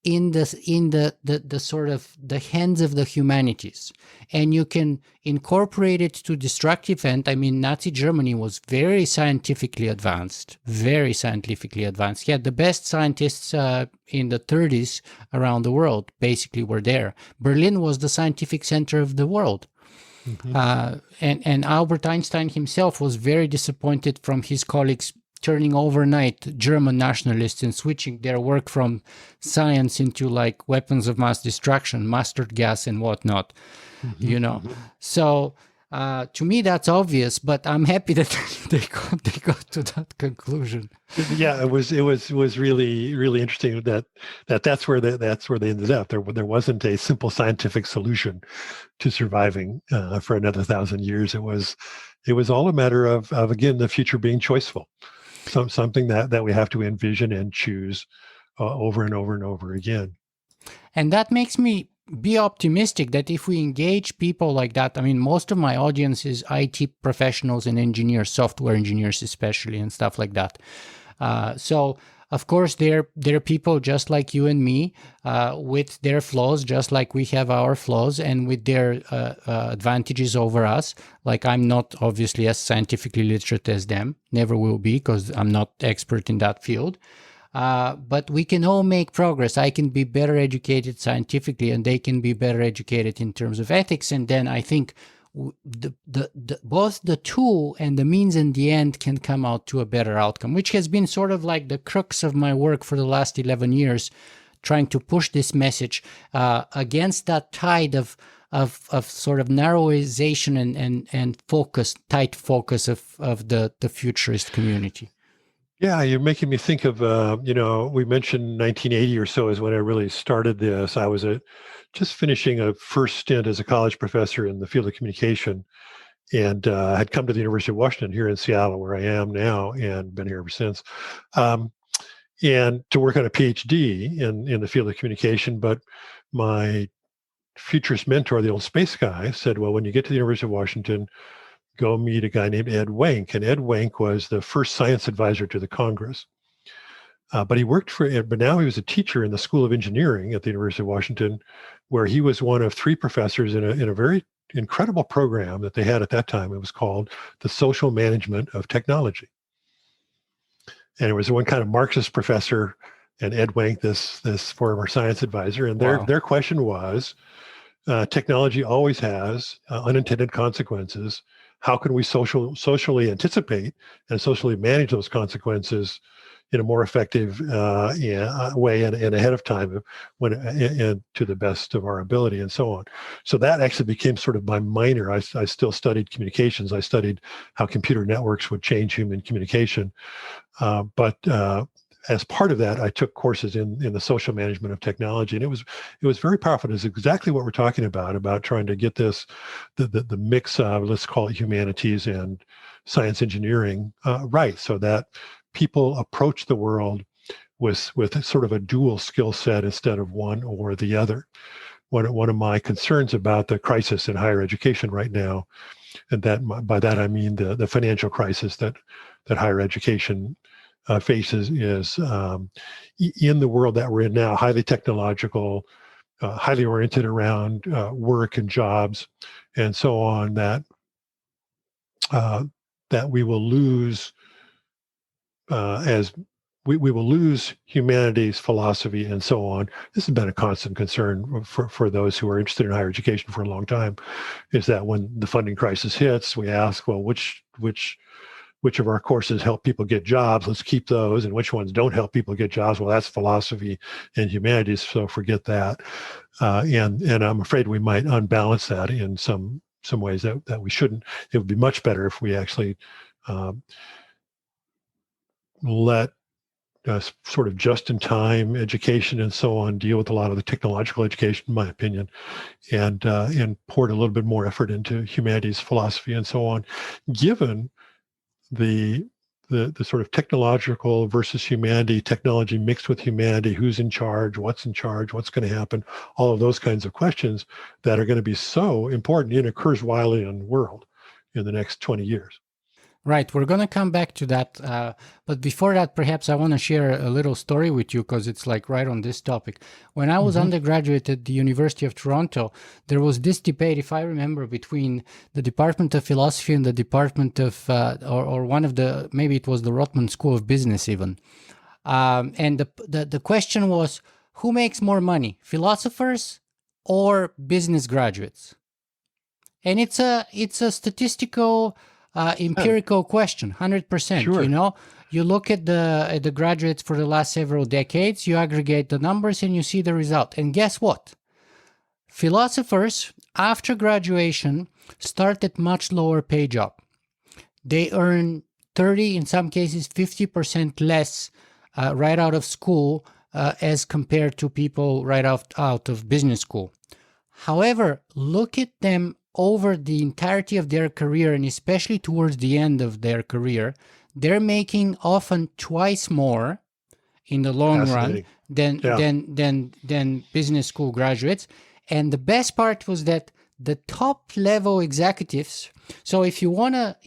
in the sort of the hands of the humanities, and you can incorporate it to destructive end. I mean, Nazi Germany was very scientifically advanced. He had the best scientists in the 30s around the world, basically were there. Berlin was the scientific center of the world. Mm-hmm. And Albert Einstein himself was very disappointed from his colleagues turning overnight German nationalists and switching their work from science into like weapons of mass destruction, mustard gas and whatnot, Mm-hmm. So to me that's obvious, but I'm happy that they got to that conclusion. Yeah, it was really, really interesting that's where they ended up. There wasn't a simple scientific solution to surviving for another 1,000 years. It was all a matter of again the future being choiceful. Something that we have to envision and choose over and over and over again. And that makes me be optimistic that if we engage people like that, I mean, most of my audience is IT professionals and engineers, software engineers especially, and stuff like that. So, of course, they're people just like you and me, with their flaws, just like we have our flaws, and with their advantages over us. Like, I'm not obviously as scientifically literate as them, never will be, because I'm not expert in that field. But we can all make progress. I can be better educated scientifically, and they can be better educated in terms of ethics. And then I think both the tool and the means in the end can come out to a better outcome, which has been sort of like the crux of my work for the last 11 years, trying to push this message against that tide of sort of narrowization and focus, tight focus of the futurist community. Yeah, you're making me think of, we mentioned 1980 or so is when I really started this. I was just finishing a first stint as a college professor in the field of communication, and had come to the University of Washington here in Seattle, where I am now, and been here ever since, and to work on a PhD in the field of communication. But my futurist mentor, the old space guy, said, well, when you get to the University of Washington, go meet a guy named Ed Wenck. And Ed Wenck was the first science advisor to the Congress. But he worked but now he was a teacher in the School of Engineering at the University of Washington, where he was one of 3 professors in a very incredible program that they had at that time. It was called the Social Management of Technology. And it was one kind of Marxist professor and Ed Wank, this former science advisor. And their question was, technology always has unintended consequences. How can we socially anticipate and socially manage those consequences in a more effective way and ahead of time and to the best of our ability and so on. So that actually became sort of my minor. I still studied communications. I studied how computer networks would change human communication. But as part of that, I took courses in the social management of technology, and it was very powerful. It's exactly what we're talking about trying to get the mix of, let's call it, humanities and science engineering right, so that people approach the world with sort of a dual skill set instead of one or the other. One of my concerns about the crisis in higher education right now, and that by that I mean the financial crisis that higher education faces, is in the world that we're in now, highly technological, highly oriented around work and jobs and so on, that we will lose as we will lose humanities, philosophy, and so on. This has been a constant concern for those who are interested in higher education for a long time, is that when the funding crisis hits, we ask, well, which of our courses help people get jobs? Let's keep those. And which ones don't help people get jobs? Well, that's philosophy and humanities, so forget that. And I'm afraid we might unbalance that in some ways that we shouldn't. It would be much better if we actually let sort of just-in-time education and so on deal with a lot of the technological education, in my opinion, and poured a little bit more effort into humanities, philosophy, and so on, given the sort of technological versus humanity, technology mixed with humanity, who's in charge, what's going to happen, all of those kinds of questions that are going to be so important in a Kurzweilian world in the next 20 years. Right, we're going to come back to that. But before that, perhaps I want to share a little story with you, because it's like right on this topic. When I was undergraduate at the University of Toronto, there was this debate, if I remember, between the Department of Philosophy and the Department of, or one of the, maybe it was the Rotman School of Business even. And the question was, who makes more money, philosophers or business graduates? And it's a statistical, empirical question, 100%. Sure. You know, you look at the graduates for the last several decades, you aggregate the numbers, and you see the result. And guess what? Philosophers, after graduation, start at much lower pay job. They earn 30, in some cases 50% less right out of school as compared to people right out of business school. However, look at them over the entirety of their career, and especially towards the end of their career, they're making often twice more in the long run than business school graduates. And the best part was that the top level executives, so if you wanna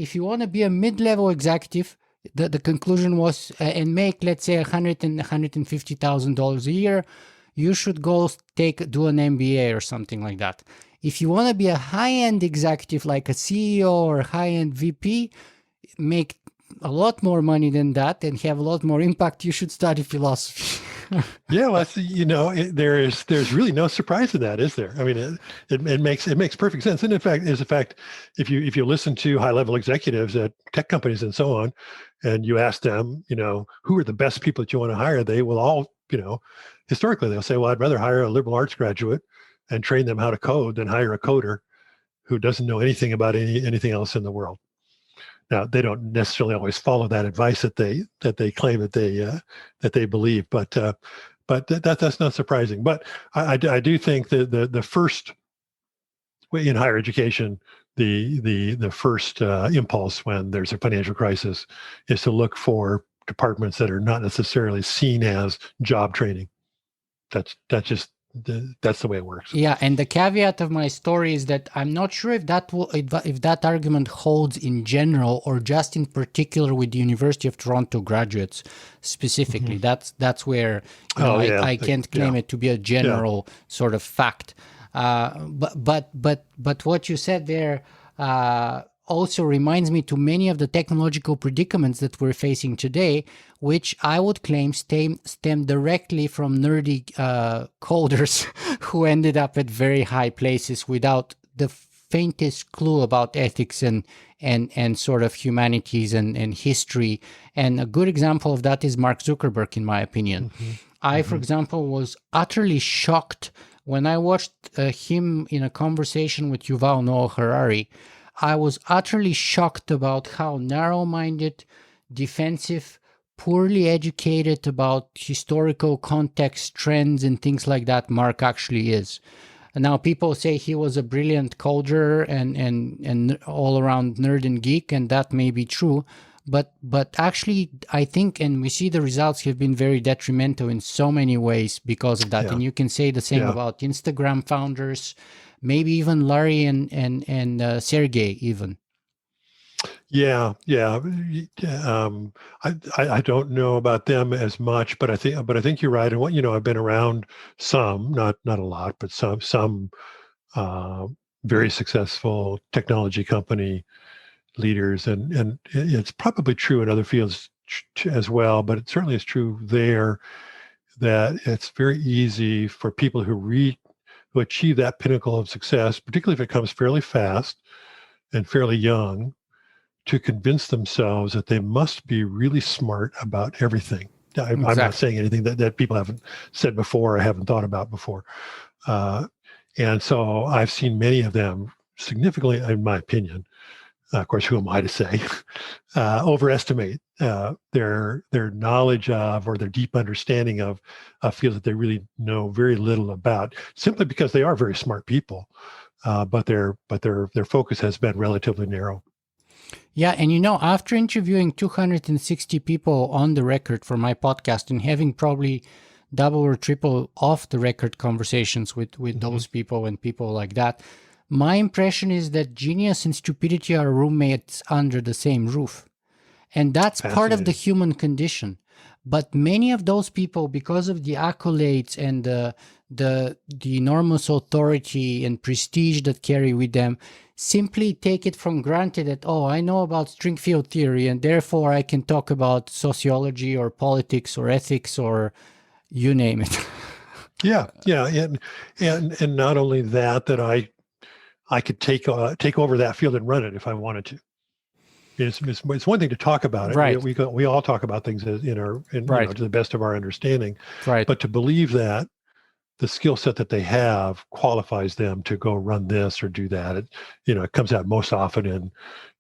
be a mid-level executive, the conclusion was, and make, let's say, $150,000 a year, you should go do an MBA or something like that. If you want to be a high-end executive, like a CEO or high-end VP, make a lot more money than that and have a lot more impact, you should study philosophy. Yeah, well, there's really no surprise in that, is there? I mean, it makes perfect sense. And in fact, if you listen to high-level executives at tech companies and so on, and you ask them, who are the best people that you want to hire, they will all, historically, they'll say, well, I'd rather hire a liberal arts graduate and train them how to code than hire a coder who doesn't know anything about anything else in the world. Now, they don't necessarily always follow that advice that they claim that they believe, but that's not surprising. But I do think that the first, in higher education, the first impulse when there's a financial crisis is to look for departments that are not necessarily seen as job training. That's just that's the way it works. Yeah, and the caveat of my story is that I'm not sure if if that argument holds in general or just in particular with the University of Toronto graduates specifically. That's where I can't claim it to be a general sort of fact. But what you said there also reminds me to many of the technological predicaments that we're facing today, which I would claim stem directly from nerdy coders who ended up at very high places without the faintest clue about ethics and sort of humanities and history. And a good example of that is Mark Zuckerberg, in my opinion. I, for example, was utterly shocked when I watched him in a conversation with Yuval Noah Harari. I was utterly shocked about how narrow-minded, defensive, poorly educated about historical context, trends, and things like that Mark actually is. And now people say he was a brilliant coder and all-around nerd and geek, and that may be true. But actually, I think, and we see the results have been very detrimental in so many ways because of that. And you can say the same about Instagram founders, maybe even Larry and Sergey even. Yeah. I don't know about them as much, but I think you're right. And I've been around some, not a lot, but some very successful technology company leaders, and it's probably true in other fields as well, but it certainly is true there that it's very easy for people who achieve that pinnacle of success, particularly if it comes fairly fast and fairly young, to convince themselves that they must be really smart about everything. I'm not saying anything that people haven't said before or haven't thought about before. And so I've seen many of them significantly, in my opinion, of course, who am I to say, overestimate their knowledge of or their deep understanding of fields that they really know very little about, simply because they are very smart people, but their focus has been relatively narrow. Yeah, and after interviewing 260 people on the record for my podcast and having probably double or triple off the record conversations with those people and people like that, my impression is that genius and stupidity are roommates under the same roof. And that's part of the human condition. But many of those people, because of the accolades and the enormous authority and prestige that carry with them, simply take it for granted that, I know about string field theory and therefore I can talk about sociology or politics or ethics or you name it. Yeah. And not only that I could take over that field and run it if I wanted to. It's one thing to talk about it. Right. We all talk about things to the best of our understanding. Right. But to believe that the skill set that they have qualifies them to go run this or do that, it comes out most often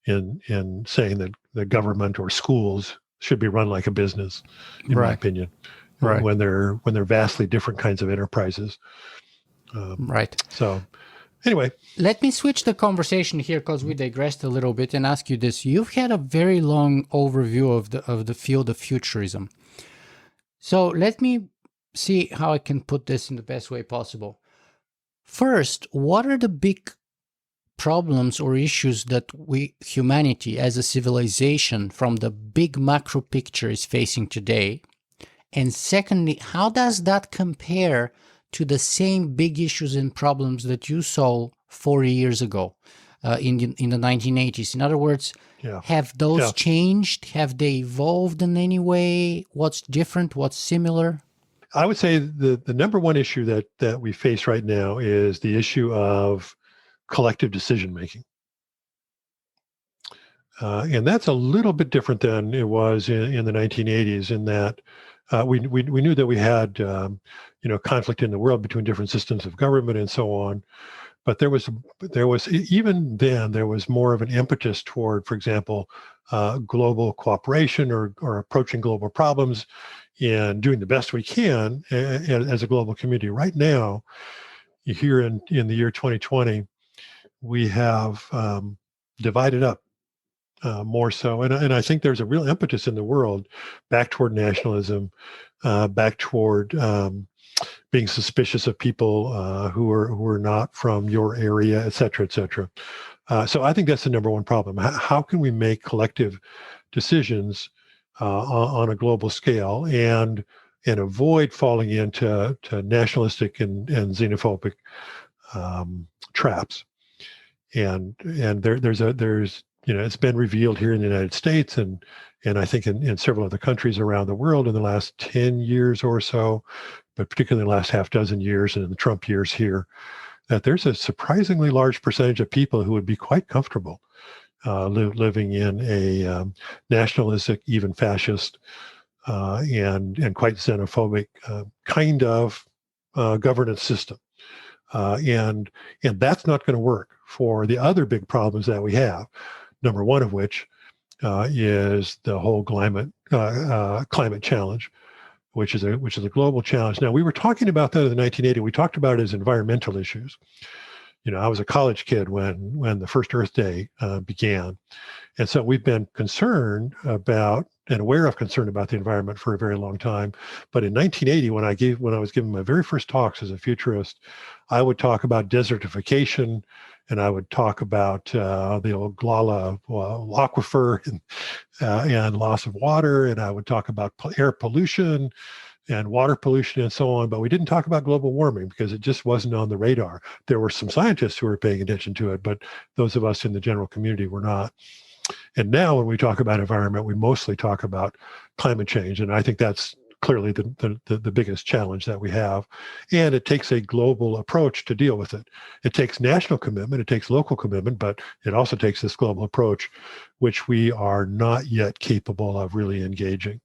in saying that the government or schools should be run like a business, in my opinion. Right. When they're vastly different kinds of enterprises. Right. So. Anyway, let me switch the conversation here because we digressed a little bit and ask you this. You've had a very long overview of the field of futurism. So let me see how I can put this in the best way possible. First, what are the big problems or issues that humanity as a civilization from the big macro picture is facing today? And secondly, how does that compare to the same big issues and problems that you saw 40 years ago in the 1980s? In other words, have those changed? Have they evolved in any way? What's different? What's similar? I would say the number one issue that we face right now is the issue of collective decision making. And that's a little bit different than it was in the 1980s in that we knew that we had conflict in the world between different systems of government and so on, but there was even then there was more of an impetus toward, for example, global cooperation or approaching global problems and doing the best we can as a global community. Right now, here in the year 2020, we have divided up. More so, and I think there's a real impetus in the world back toward nationalism, back toward being suspicious of people who are not from your area, et cetera, et cetera. So I think that's the number one problem. How can we make collective decisions on a global scale and avoid falling into nationalistic and xenophobic traps? And there's it's been revealed here in the United States and I think in several other countries around the world in the last 10 years or so, but particularly the last half dozen years and in the Trump years here, that there's a surprisingly large percentage of people who would be quite comfortable living in a nationalistic, even fascist, and quite xenophobic kind of governance system. And that's not going to work for the other big problems that we have. Number one of which is the whole climate challenge, which is a global challenge. Now, we were talking about that in the 1980s. We talked about it as environmental issues. I was a college kid when the first Earth Day began, and so we've been concerned about and aware of concern about the environment for a very long time. But in 1980, when I was giving my very first talks as a futurist, I would talk about desertification, and I would talk about the Oglala aquifer and loss of water, and I would talk about air pollution and water pollution and so on. But we didn't talk about global warming because it just wasn't on the radar. There were some scientists who were paying attention to it, but those of us in the general community were not. And now when we talk about environment, we mostly talk about climate change. And I think that's clearly the biggest challenge that we have. And it takes a global approach to deal with it. It takes national commitment, it takes local commitment, but it also takes this global approach, which we are not yet capable of really engaging.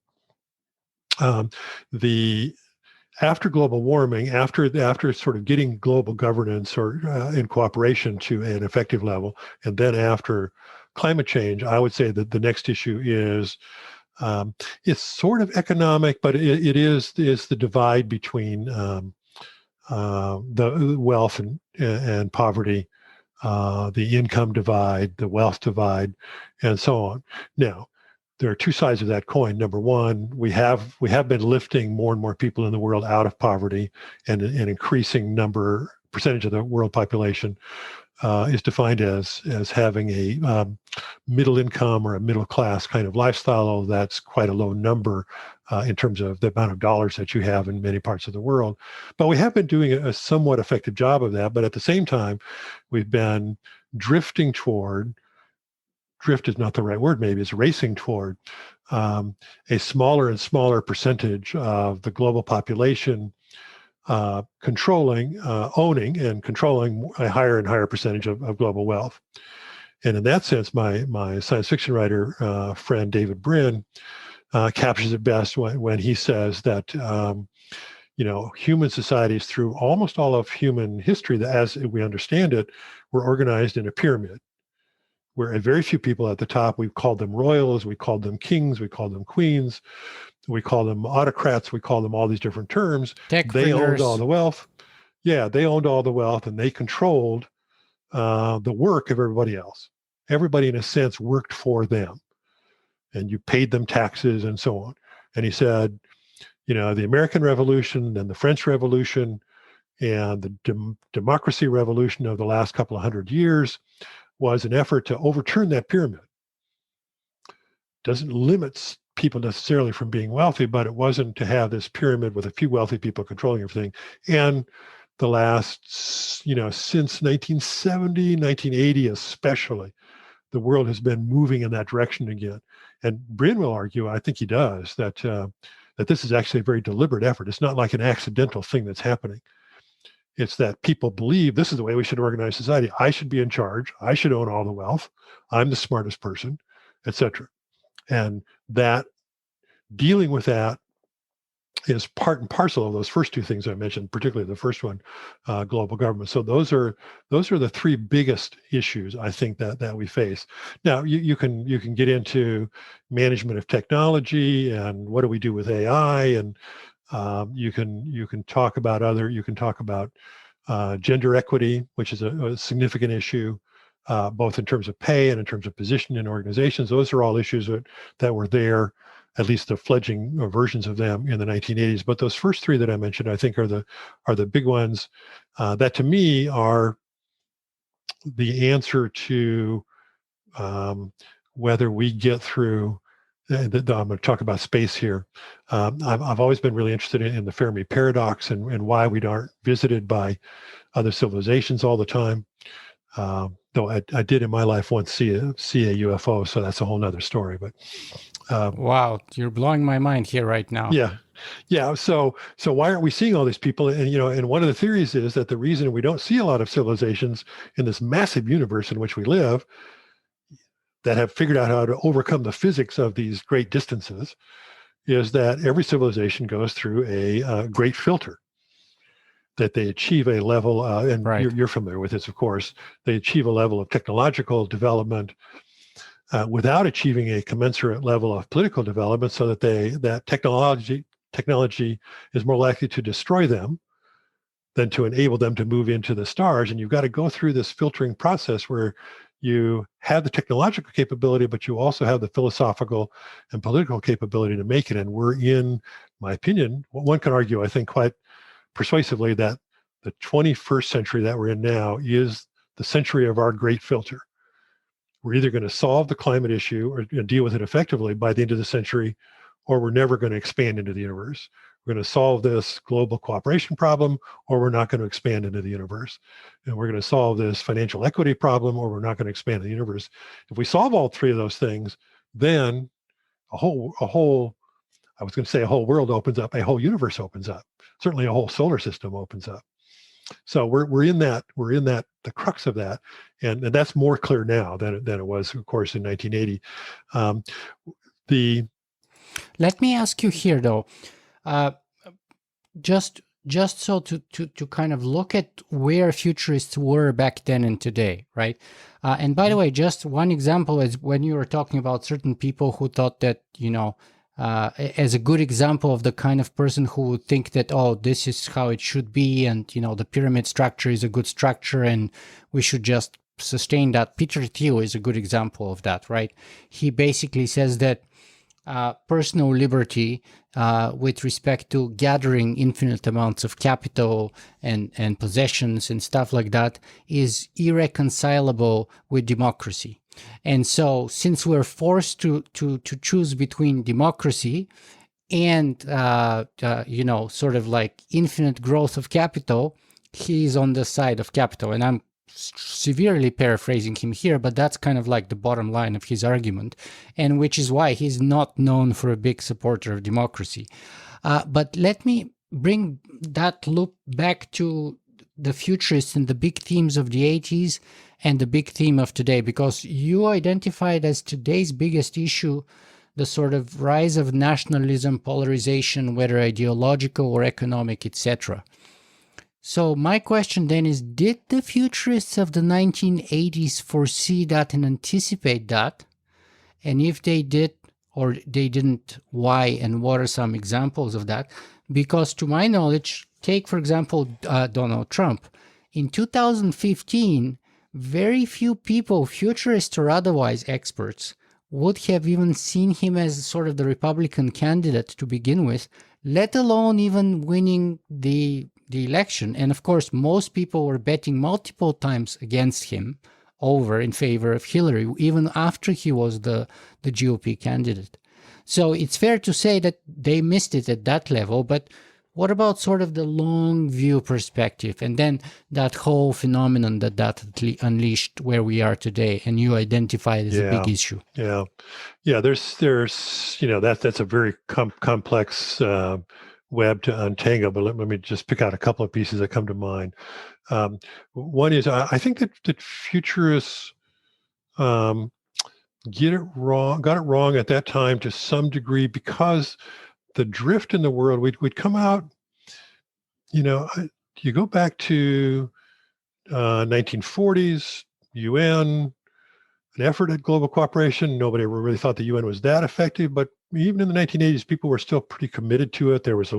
After global warming, after sort of getting global governance or in cooperation to an effective level, and then after climate change, I would say that the next issue is it's sort of economic, but it is the divide between the wealth and poverty, the income divide, the wealth divide, and so on. Now, there are two sides of that coin. Number one, we have been lifting more and more people in the world out of poverty, and an increasing percentage of the world population is defined as having a middle income or a middle class kind of lifestyle. That's quite a low number in terms of the amount of dollars that you have in many parts of the world. But we have been doing a somewhat effective job of that. But at the same time, we've been drifting toward, drift is not the right word, maybe it's racing toward a smaller and smaller percentage of the global population owning and controlling a higher and higher percentage of global wealth. And in that sense, my science fiction writer friend David Brin captures it best when he says that human societies through almost all of human history, that as we understand it, were organized in a pyramid, where a very few people at the top. We've called them royals, we called them kings, we called them queens, we call them autocrats, we call them all these different terms. They owned all the wealth. Yeah, they owned all the wealth, and they controlled the work of everybody else. Everybody, in a sense, worked for them, and you paid them taxes and so on. And he said, the American Revolution and the French Revolution and the democracy revolution of the last couple of hundred years was an effort to overturn that pyramid. Doesn't limit people necessarily from being wealthy, but it wasn't to have this pyramid with a few wealthy people controlling everything. And the last, since 1970, 1980 especially, the world has been moving in that direction again. And Brin will argue, I think he does, that this is actually a very deliberate effort. It's not like an accidental thing that's happening. It's that people believe this is the way we should organize society. I should be in charge. I should own all the wealth. I'm the smartest person, etc. And that dealing with that is part and parcel of those first two things I mentioned, particularly the first one, global government. So those are the three biggest issues I think that we face. Now you can get into management of technology and what do we do with AI, and you can talk about gender equity, which is a significant issue, both in terms of pay and in terms of position in organizations. Those are all issues that were there at least the fledgling versions of them in the 1980s. But those first three that I mentioned, I think, are the big ones that to me are the answer to whether we get through. I'm going to talk about space here. I've always been really interested in the Fermi paradox and why we aren't visited by other civilizations all the time. Though I did in my life once see a UFO, so that's a whole nother story. But wow, you're blowing my mind here right now. Yeah. So why aren't we seeing all these people? And one of the theories is that the reason we don't see a lot of civilizations in this massive universe in which we live that have figured out how to overcome the physics of these great distances is that every civilization goes through a great filter. That they achieve a level, and right. you're familiar with this, of course, they achieve a level of technological development without achieving a commensurate level of political development, so that technology is more likely to destroy them than to enable them to move into the stars. And you've got to go through this filtering process where you have the technological capability, but you also have the philosophical and political capability to make it. And we're in my opinion, one can argue, I think, quite persuasively that the 21st century that we're in now is the century of our great filter. We're either going to solve the climate issue or deal with it effectively by the end of the century, or we're never going to expand into the universe. We're going to solve this global cooperation problem, or we're not going to expand into the universe. And we're going to solve this financial equity problem, or we're not going to expand the universe. If we solve all three of those things, then a whole I was going to say a whole world opens up, a whole universe opens up. Certainly a whole solar system opens up. So we're in that the crux of that, and that's more clear now than it was, of course, in 1980. Let me ask you here, though, just so to kind of look at where futurists were back then and today, right? And by the way, just one example is when you were talking about certain people who thought that, as a good example of the kind of person who would think that, oh, this is how it should be, and the pyramid structure is a good structure and we should just sustain that. Peter Thiel is a good example of that, right? He basically says that personal liberty with respect to gathering infinite amounts of capital and possessions and stuff like that is irreconcilable with democracy. And so since we're forced to choose between democracy and, sort of like infinite growth of capital, he's on the side of capital. And I'm severely paraphrasing him here, but that's kind of like the bottom line of his argument, and which is why he's not known for a big supporter of democracy. But let me bring that loop back to the futurists and the big themes of the 80s and the big theme of today, because you identified as today's biggest issue the sort of rise of nationalism, polarization, whether ideological or economic, etc. So my question then is, did the futurists of the 1980s foresee that and anticipate that? And if they did or they didn't, why, and what are some examples of that? Because to my knowledge, take, for example, Donald Trump. In 2015, very few people, futurists or otherwise experts, would have even seen him as sort of the Republican candidate to begin with, let alone even winning the election. And of course, most people were betting multiple times against him over in favor of Hillary, even after he was the GOP candidate. So it's fair to say that they missed it at that level, but what about sort of the long view perspective and then that whole phenomenon that unleashed where we are today and you identified as a big issue? Yeah. There's that's a very complex web to untangle, but let me just pick out a couple of pieces that come to mind. One is I think that futurists got it wrong at that time to some degree, because the drift in the world, we'd come out, you go back to 1940s, UN, an effort at global cooperation. Nobody ever really thought the UN was that effective, but even in the 1980s, people were still pretty committed to it. There was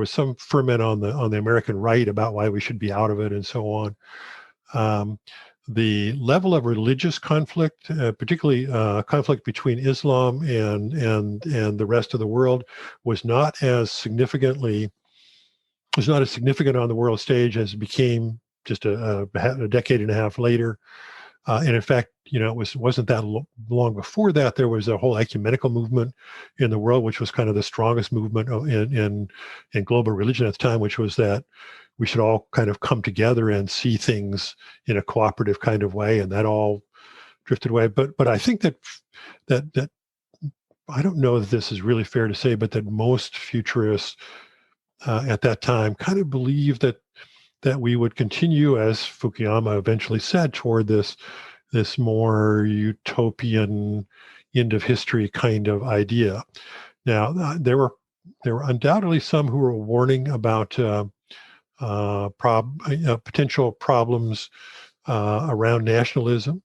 some ferment on the American right about why we should be out of it and so on. the level of religious conflict, particularly conflict between Islam and the rest of the world, was not as significantly was not as significant on the world stage as it became just a decade and a half later. And in fact, wasn't that long before that there was a whole ecumenical movement in the world, which was kind of the strongest movement in global religion at the time, which was that we should all kind of come together and see things in a cooperative kind of way, and that all drifted away. But I think that I don't know if this is really fair to say, but that most futurists at that time kind of believed that we would continue, as Fukuyama eventually said, toward this more utopian end of history kind of idea. Now, there were undoubtedly some who were warning about potential problems around nationalism.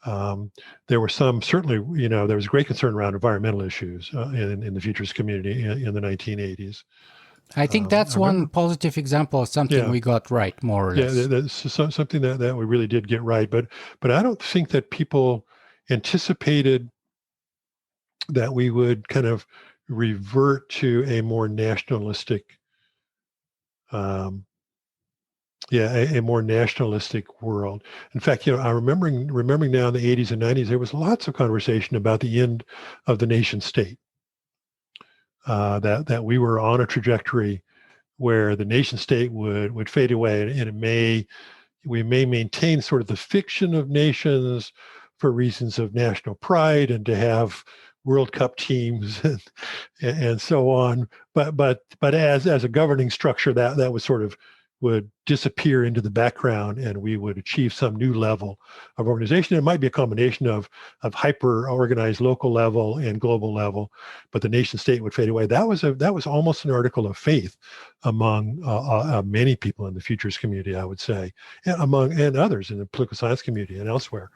There were some, certainly, there was great concern around environmental issues in the futurist community in the 1980s. I think that's one positive example of something we got right, more or less. Yeah, that's something that we really did get right. But I don't think that people anticipated that we would kind of revert to a more nationalistic, a more nationalistic world. In fact, I remembering now in the 80s and 90s, there was lots of conversation about the end of the nation state. That we were on a trajectory where the nation state would fade away, and we may maintain sort of the fiction of nations for reasons of national pride and to have World Cup teams and so on. But as a governing structure, that was sort of would disappear into the background, and we would achieve some new level of organization. It might be a combination of hyper organized local level and global level, but the nation state would fade away. That was almost an article of faith among many people in the futurist community, I would say, and others in the political science community and elsewhere.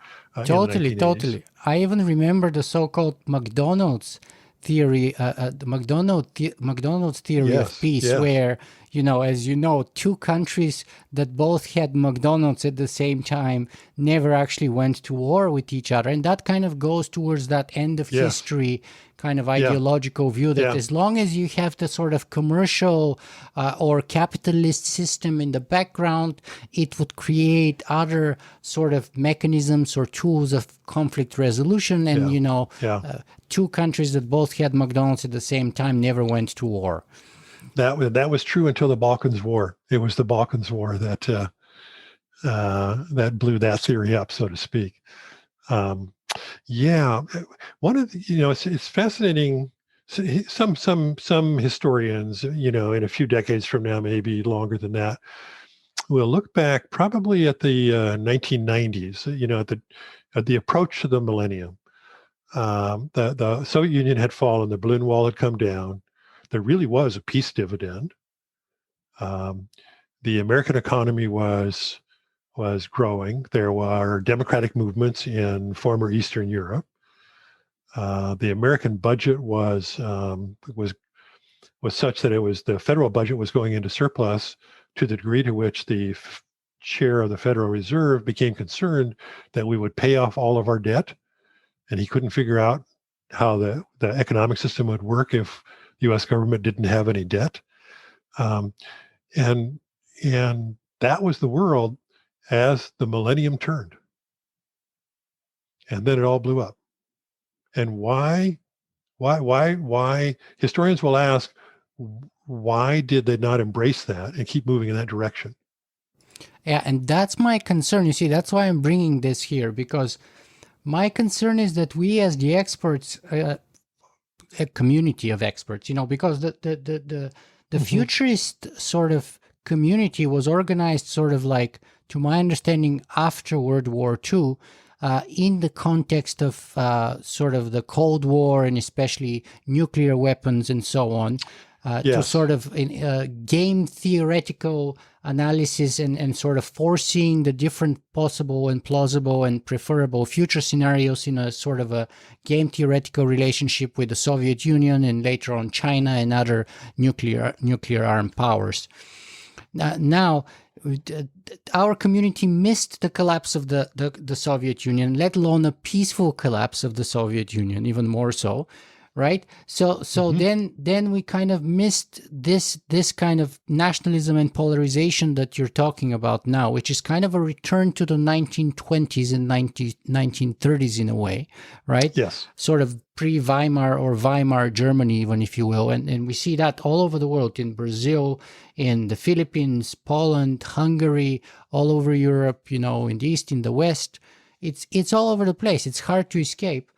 Totally. I even remember the so-called McDonald's theory, the McDonald's theory of peace, where, as you know, two countries that both had McDonald's at the same time never actually went to war with each other. And that kind of goes towards that end of history kind of ideological view that as long as you have the sort of commercial or capitalist system in the background, it would create other sort of mechanisms or tools of conflict resolution. And, two countries that both had McDonald's at the same time never went to war. That was true until the Balkans War. It was the Balkans War that blew that theory up, so to speak. One of the, it's fascinating. Some historians, in a few decades from now, maybe longer than that, will look back probably at the 1990s. At the approach to the millennium. The Soviet Union had fallen. The Berlin Wall had come down. There really was a peace dividend. The American economy was growing. There were democratic movements in former Eastern Europe. The American budget was such that the federal budget was going into surplus to the degree to which the chair of the Federal Reserve became concerned that we would pay off all of our debt, and he couldn't figure out how the economic system would work if the U.S. government didn't have any debt. And that was the world as the millennium turned. And then it all blew up. And why historians will ask, why did they not embrace that and keep moving in that direction? Yeah, and that's my concern. You see, that's why I'm bringing this here, because my concern is that we as the experts, a community of experts, because the futurist sort of community was organized sort of like, to my understanding, after World War II, in the context of sort of the Cold War and especially nuclear weapons and so on, to sort of game theoretical analysis and sort of foreseeing the different possible and plausible and preferable future scenarios in a sort of a game theoretical relationship with the Soviet Union and later on China and other nuclear armed powers. Now, our community missed the collapse of the Soviet Union, let alone a peaceful collapse of the Soviet Union, even more so, right? So then we kind of missed this kind of nationalism and polarization that you're talking about now, which is kind of a return to the 1920s and 1930s in a way, right? Yes. Sort of pre-Weimar or Weimar Germany, even, if you will. And we see that all over the world, in Brazil, in the Philippines, Poland, Hungary, all over Europe, in the East, in the West. It's all over the place. It's hard to escape.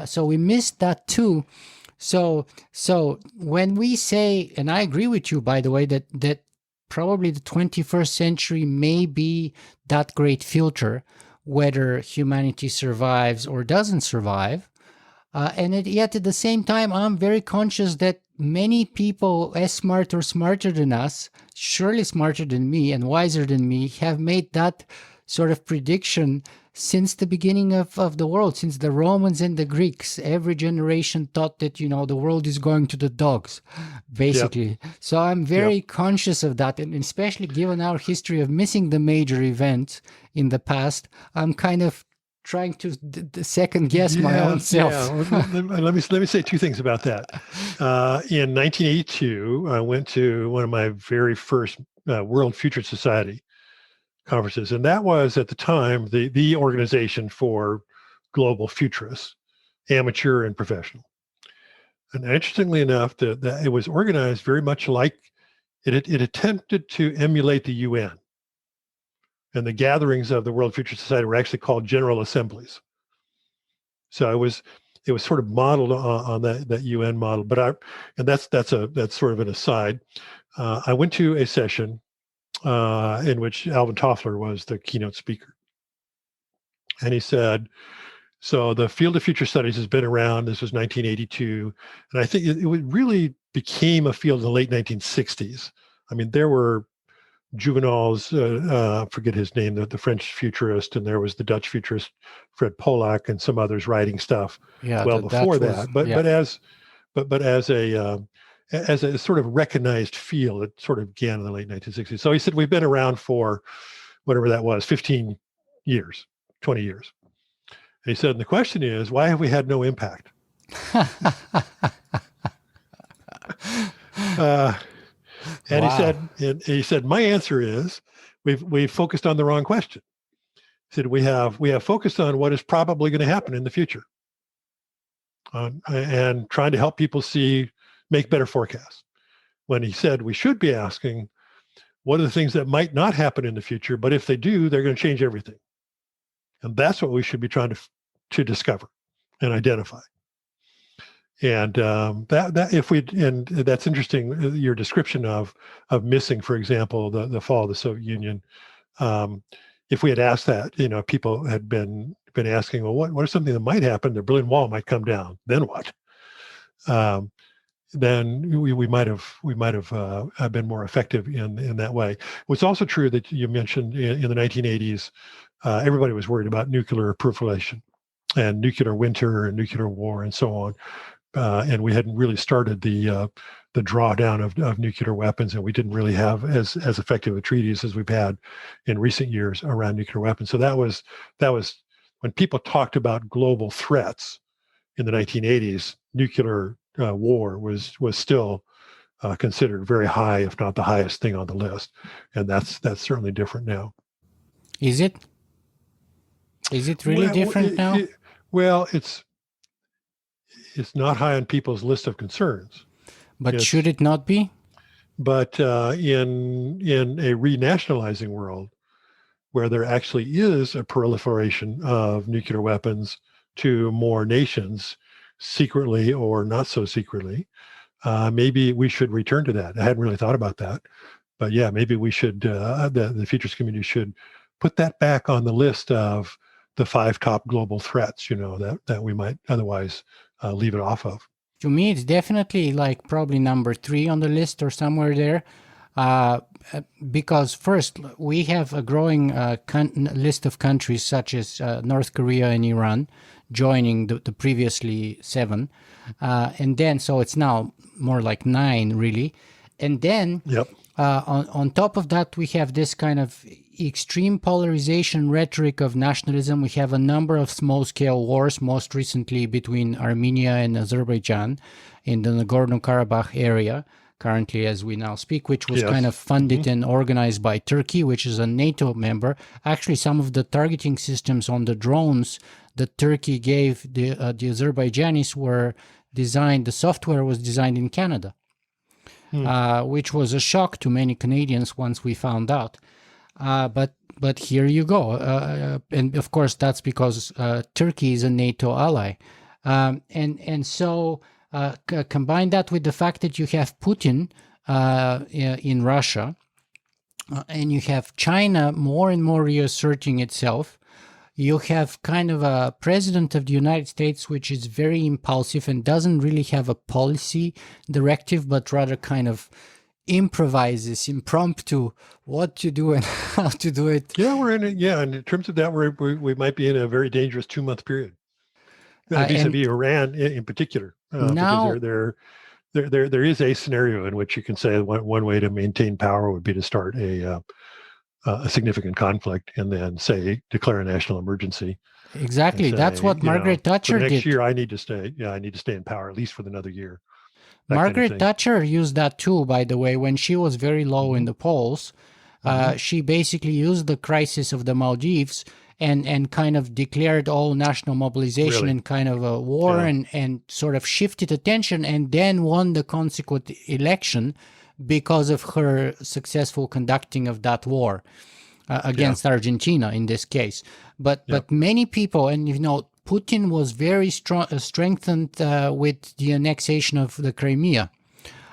So we missed that too. So when we say, and I agree with you, by the way, that probably the 21st century may be that great filter, whether humanity survives or doesn't survive. Yet at the same time, I'm very conscious that many people as smart or smarter than us, surely smarter than me and wiser than me, have made that sort of prediction since the beginning of the world, since the Romans and the Greeks. Every generation thought that, the world is going to the dogs, basically. Yep. So I'm very conscious of that. And especially given our history of missing the major events in the past, I'm kind of trying to second guess my own self. Let me say two things about that. In 1982, I went to one of my very first World Futurist Society conferences, and that was at the time the organization for global futurists, amateur and professional. And interestingly enough, that it was organized very much like it attempted to emulate the UN. And the gatherings of the World Futurist Society were actually called General Assemblies. So it was sort of modeled on that UN model. But that's sort of an aside. I went to a session in which Alvin Toffler was the keynote speaker, and he said, "So the field of future studies has been around. This was 1982, and I think it really became a field in the late 1960s. I mean, there were Juvenal's, forget his name, the French futurist, and there was the Dutch futurist, Fred Pollack, and some others writing stuff before that. But as a sort of recognized field, it sort of began in the late 1960s. So he said, we've been around for whatever that was, 15 years, 20 years. And he said, and the question is, why have we had no impact? And he said, my answer is, we've focused on the wrong question. He said, we have focused on what is probably going to happen in the future, and trying to help people make better forecasts. When he said we should be asking, what are the things that might not happen in the future, but if they do, they're going to change everything. And that's what we should be trying to discover and identify. And that's interesting. Your description of missing, for example, the fall of the Soviet Union. If we had asked that, people had been asking, well, what is something that might happen? The Berlin Wall might come down. Then what? Then we might have been more effective in that way. It's also true that you mentioned in the 1980s, everybody was worried about nuclear proliferation and nuclear winter and nuclear war and so on. And we hadn't really started the drawdown of nuclear weapons, and we didn't really have as effective a treaties as we've had in recent years around nuclear weapons. So that was when people talked about global threats in the 1980s. Nuclear war was still considered very high, if not the highest thing on the list, and that's certainly different now. Is it? Is it really different now? It's not high on people's list of concerns. But should it not be? But in a renationalizing world, where there actually is a proliferation of nuclear weapons to more nations, secretly or not so secretly, maybe we should return to that. I hadn't really thought about that. But yeah, maybe we should, the futures community should put that back on the list of the 5 top global threats, that we might otherwise leave it off of. To me, it's definitely like probably number 3 on the list or somewhere there. Because first, we have a growing list of countries such as North Korea and Iran joining the previously 7. And then, so it's now more like 9, really. And then On top of that, we have this kind of extreme polarization rhetoric of nationalism. We have a number of small-scale wars, most recently between Armenia and Azerbaijan in the Nagorno-Karabakh area, currently as we now speak, which was kind of funded and organized by Turkey, which is a NATO member. Actually, some of the targeting systems on the drones that Turkey gave the Azerbaijanis were designed, the software was designed in Canada. Which was a shock to many Canadians once we found out. But here you go. And of course, that's because Turkey is a NATO ally. And so combine that with the fact that you have Putin in Russia, and you have China more and more reasserting itself. You have kind of a president of the United States which is very impulsive and doesn't really have a policy directive, but rather kind of improvises impromptu what to do and how to do it. Yeah, we're in it. Yeah, and in terms of that, we might be in a very dangerous 2-month period. Vis-a-vis Iran in particular, now, because there is a scenario in which you can say one way to maintain power would be to start a significant conflict and then say declare a national emergency. Exactly. Say, that's what Margaret Thatcher did. Next year, I need to stay. Yeah, I need to stay in power at least for another year. Margaret Thatcher used that too, by the way, when she was very low in the polls. She basically used the crisis of the Maldives and kind of declared all national mobilization and kind of a war and sort of shifted attention and then won the consequent election because of her successful conducting of that war against Argentina in this case. But many people, and Putin was very strengthened with the annexation of the Crimea,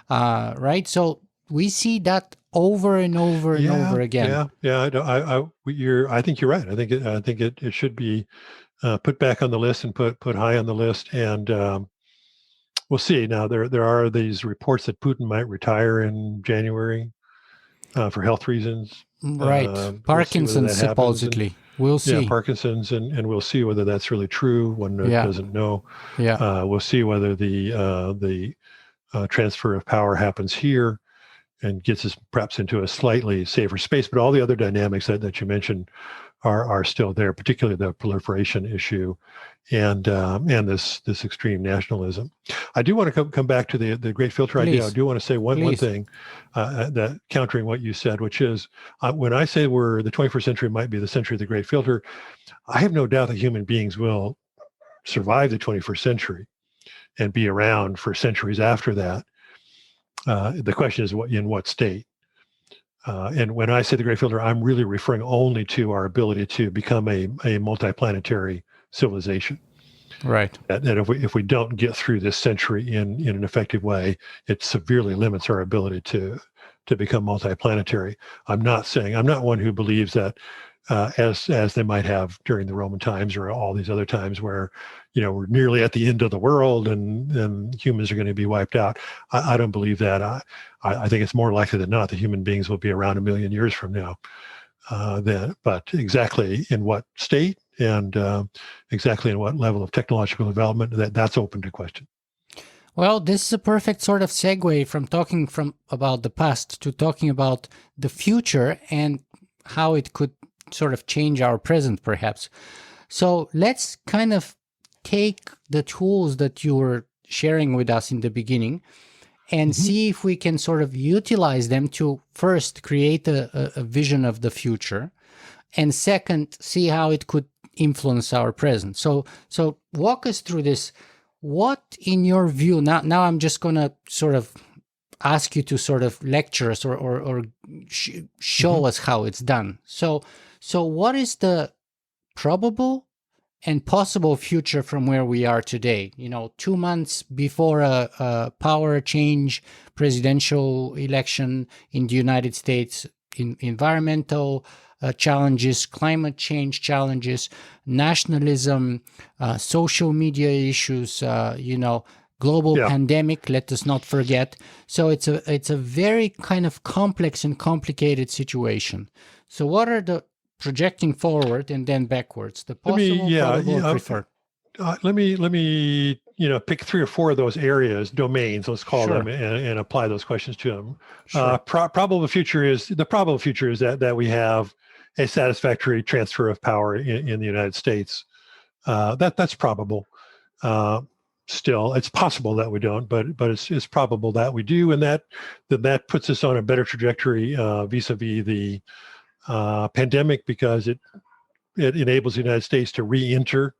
right? So we see that over and over and over again. I think you're right. I think it should be put back on the list and put high on the list. And we'll see. Now there are these reports that Putin might retire in January for health reasons. Right, Parkinson's supposedly. We'll see. Yeah, Parkinson's, and we'll see whether that's really true. One doesn't know. Yeah, we'll see whether the transfer of power happens here and gets us perhaps into a slightly safer space. But all the other dynamics that you mentioned are still there, particularly the proliferation issue and this extreme nationalism. I do want to come back to the great filter idea. I do want to say one thing that countering what you said, which is when I say the 21st century might be the century of the great filter, I have no doubt that human beings will survive the 21st century and be around for centuries after that. The question is in what state? And when I say the great filter, I'm really referring only to our ability to become a multiplanetary civilization. Right. That if we don't get through this century in an effective way, it severely limits our ability to become multiplanetary. I'm not one who believes that as they might have during the Roman times or all these other times where we're nearly at the end of the world and humans are going to be wiped out. I don't believe that. I think it's more likely than not that human beings will be around 1 million years from now. But exactly in what state and exactly in what level of technological development, that's open to question. Well, this is a perfect sort of segue from talking about the past to talking about the future and how it could sort of change our present, perhaps. So let's kind of take the tools that you were sharing with us in the beginning and see if we can sort of utilize them to first create a vision of the future, and second, see how it could influence our present. So walk us through this. What, in your view, now I'm just going to sort of ask you to sort of lecture us or show us how it's done. So what is the probable and possible future from where we are today? 2 months before a power change, presidential election in the United States, environmental challenges, climate change challenges, nationalism, social media issues, global pandemic, let us not forget. So it's a very kind of complex and complicated situation. So what are the projecting forward and then backwards, the possible, probable, preferred? let me pick 3 or 4 of those areas, domains, let's call Sure. them, and apply those questions to them. Sure. Probable future is that we have a satisfactory transfer of power in the United States. That's probable. Still, it's possible that we don't, but it's probable that we do, and that puts us on a better trajectory vis-a-vis the pandemic, because it enables the United States to re-enter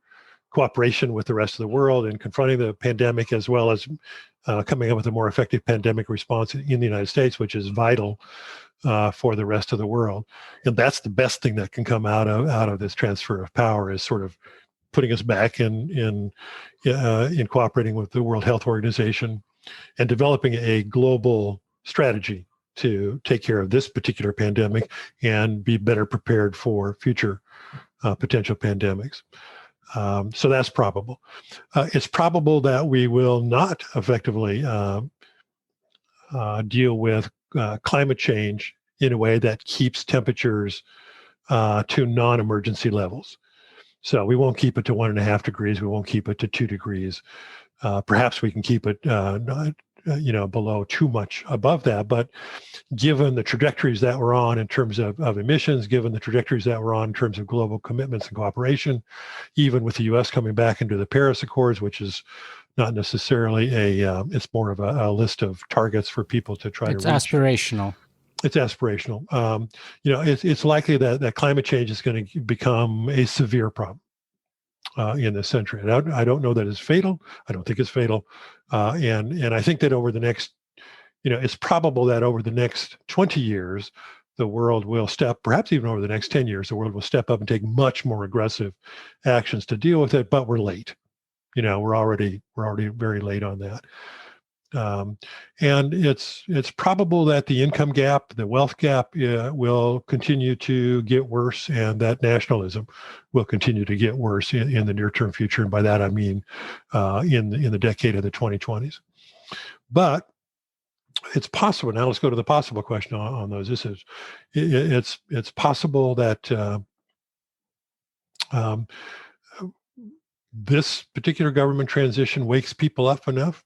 cooperation with the rest of the world in confronting the pandemic, as well as coming up with a more effective pandemic response in the United States, which is vital for the rest of the world. And that's the best thing that can come out of this transfer of power, is sort of putting us back in cooperating with the World Health Organization and developing a global strategy to take care of this particular pandemic and be better prepared for future potential pandemics. So that's probable. It's probable that we will not effectively deal with climate change in a way that keeps temperatures to non-emergency levels. So we won't keep it to 1.5 degrees. We won't keep it to 2 degrees. Perhaps we can keep it not, below too much above that. But given the trajectories that we're on in terms of emissions, given the trajectories that we're on in terms of global commitments and cooperation, even with the U.S. coming back into the Paris Accords, which is not necessarily it's more of a list of targets for people to try to reach. It's aspirational. It's aspirational. It's likely that climate change is going to become a severe problem in this century. And I don't know that it's fatal. I don't think it's fatal. And I think that over the next, it's probable that over the next 20 years, the world will perhaps even over the next 10 years, the world will step up and take much more aggressive actions to deal with it. But we're late. We're already very late on that. And it's probable that the income gap, the wealth gap, will continue to get worse, and that nationalism will continue to get worse in the near-term future. And by that I mean in the decade of the 2020s. But it's possible. Now let's go to the possible question on those. It's possible that this particular government transition wakes people up enough.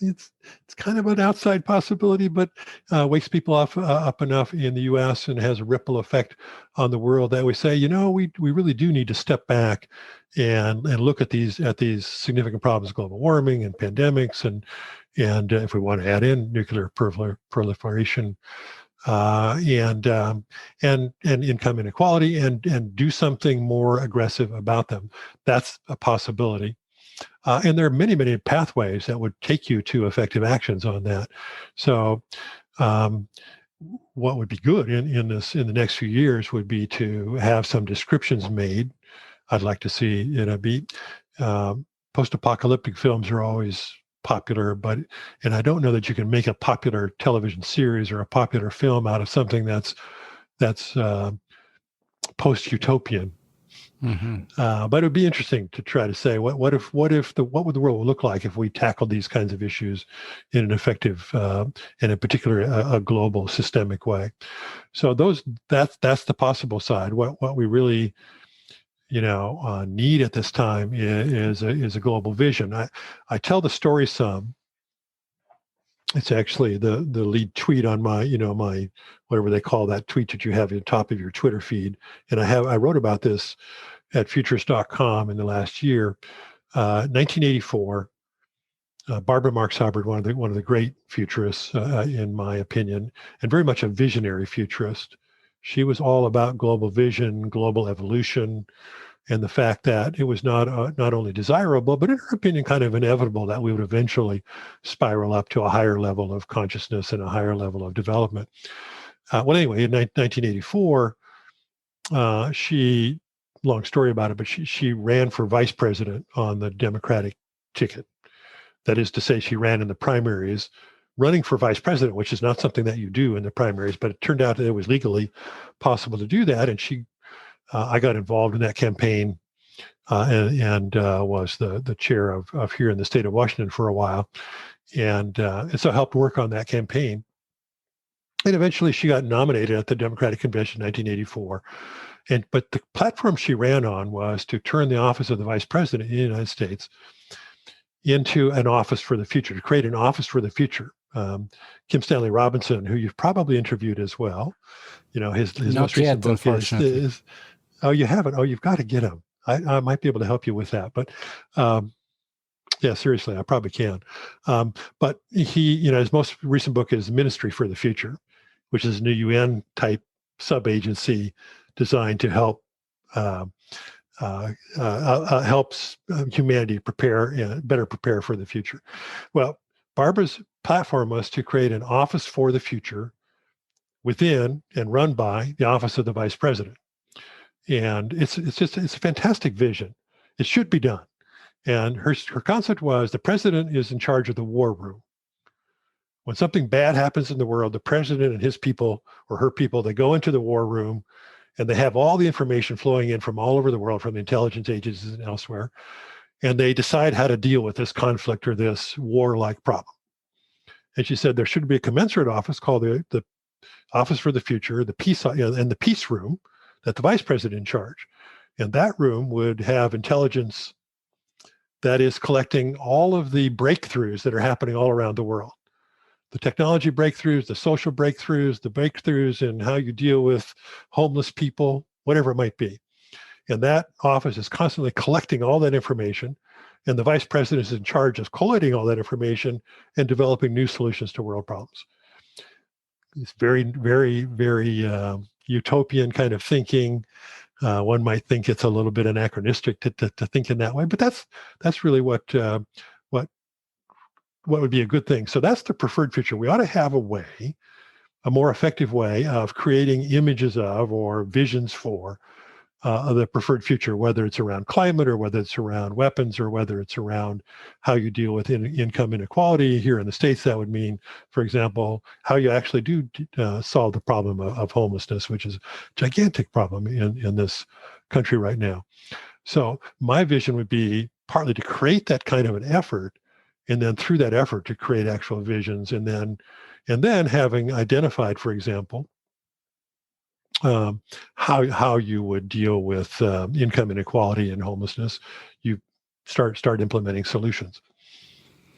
It's kind of an outside possibility, but wakes people up enough in the U.S. and has a ripple effect on the world that we say, we really do need to step back and look at these significant problems, global warming and pandemics, and if we want to add in nuclear proliferation and income inequality, and do something more aggressive about them. That's a possibility. And there are many, many pathways that would take you to effective actions on that. So what would be good in the next few years would be to have some descriptions made. I'd like to see post-apocalyptic films are always popular, and I don't know that you can make a popular television series or a popular film out of something that's post-utopian. Mm-hmm. But it would be interesting to try to say what would the world look like if we tackled these kinds of issues in an effective and in particular a global systemic way. So that's the possible side. What we really need at this time is a global vision. I tell the story some. It's actually the lead tweet on my my whatever they call that tweet that you have at the top of your Twitter feed. And I wrote about this at futurist.com in the last year. 1984. Barbara Marx Hubbard, one of the great futurists in my opinion, and very much a visionary futurist. She was all about global vision, global evolution, and the fact that it was not only desirable, but in her opinion, kind of inevitable that we would eventually spiral up to a higher level of consciousness and a higher level of development. Well, anyway, in 1984, she, long story about it, but she ran for vice president on the Democratic ticket. That is to say, she ran in the primaries, running for vice president, which is not something that you do in the primaries, but it turned out that it was legally possible to do that. And I got involved in that campaign and was the chair of here in the state of Washington for a while. And so I helped work on that campaign. And eventually she got nominated at the Democratic Convention in 1984. But the platform she ran on was to turn the office of the vice president in the United States into an office for the future, to create an office for the future. Kim Stanley Robinson, who you've probably interviewed as well, his most Not recent yet, book unfortunately. is oh, you haven't? Oh, you've got to get him. I might be able to help you with that, but yeah, seriously, I probably can. But his most recent book is Ministry for the Future, which is a new UN type sub-agency designed to help helps humanity better prepare for the future. Well, Barbara's platform was to create an office for the future within and run by the office of the vice president. And it's a fantastic vision. It should be done. And her concept was the president is in charge of the war room. When something bad happens in the world, the president and his people or her people, they go into the war room and they have all the information flowing in from all over the world, from the intelligence agencies and elsewhere, and they decide how to deal with this conflict or this war-like problem. And she said there should be a commensurate office called the Office for the Future, the peace, and the peace room that the vice president in charge. And that room would have intelligence that is collecting all of the breakthroughs that are happening all around the world. The technology breakthroughs, the social breakthroughs, the breakthroughs in how you deal with homeless people, whatever it might be. And that office is constantly collecting all that information. And the vice president is in charge of collating all that information and developing new solutions to world problems. It's very, very, very utopian kind of thinking. One might think it's a little bit anachronistic to think in that way, but that's really what would be a good thing. So that's the preferred future. We ought to have a more effective way of creating images of or visions for the preferred future, whether it's around climate or whether it's around weapons or whether it's around how you deal with income inequality. Here in the States, that would mean, for example, how you actually do solve the problem of homelessness, which is a gigantic problem in this country right now. So my vision would be partly to create that kind of an effort, and then through that effort to create actual visions, and then having identified, for example, how you would deal with income inequality and homelessness, you start implementing solutions.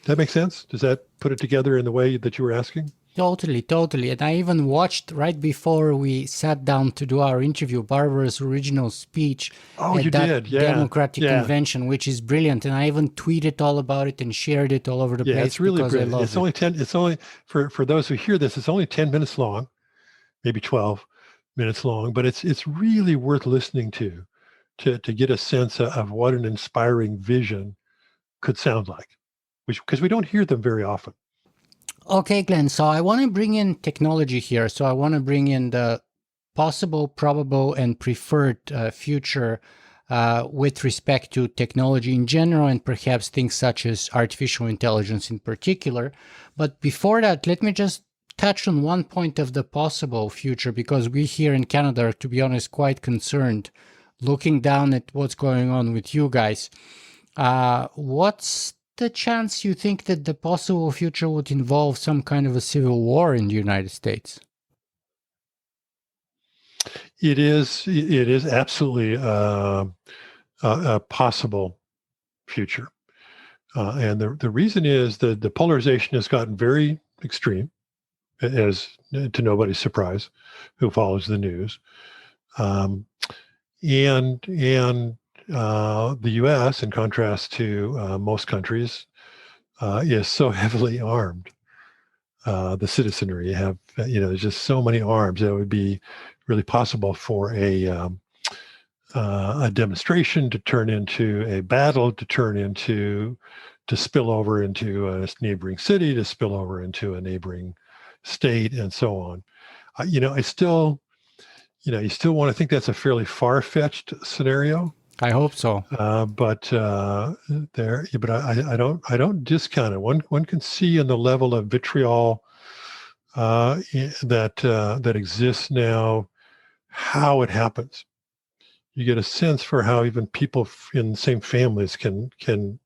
Does that make sense? Does that put it together in the way that you were asking? Totally. And I even watched right before we sat down to do our interview, Barbara's original speech Oh, you at that did, yeah, Democratic yeah, Convention, which is brilliant. And I even tweeted all about it and shared it all over the yeah. place It's really because I brilliant. love It's it. only 10. It's only for those who hear this. It's only 10 minutes long, maybe 12 minutes long, but it's really worth listening to get a sense of what an inspiring vision could sound like, because we don't hear them very often. Okay, Glenn. So I want to bring in technology here. So I want to bring in the possible, probable, and preferred future with respect to technology in general, and perhaps things such as artificial intelligence in particular. But before that, let me just touch on one point of the possible future, because we here in Canada are, to be honest, quite concerned looking down at what's going on with you guys. What's the chance you think that the possible future would involve some kind of a civil war in the United States? It is absolutely a possible future, and the reason is that the polarization has gotten very extreme, as to nobody's surprise, who follows the news, and the U.S., in contrast to most countries, is so heavily armed. The citizenry have, there's just so many arms that it would be really possible for a demonstration to turn into a battle, to spill over into a neighboring city, to spill over into a neighboring state, and so on. I still, you still want to think that's a fairly far-fetched scenario. I hope so. But I don't discount it. One can see in the level of vitriol that exists now how it happens. You get a sense for how even people in the same families can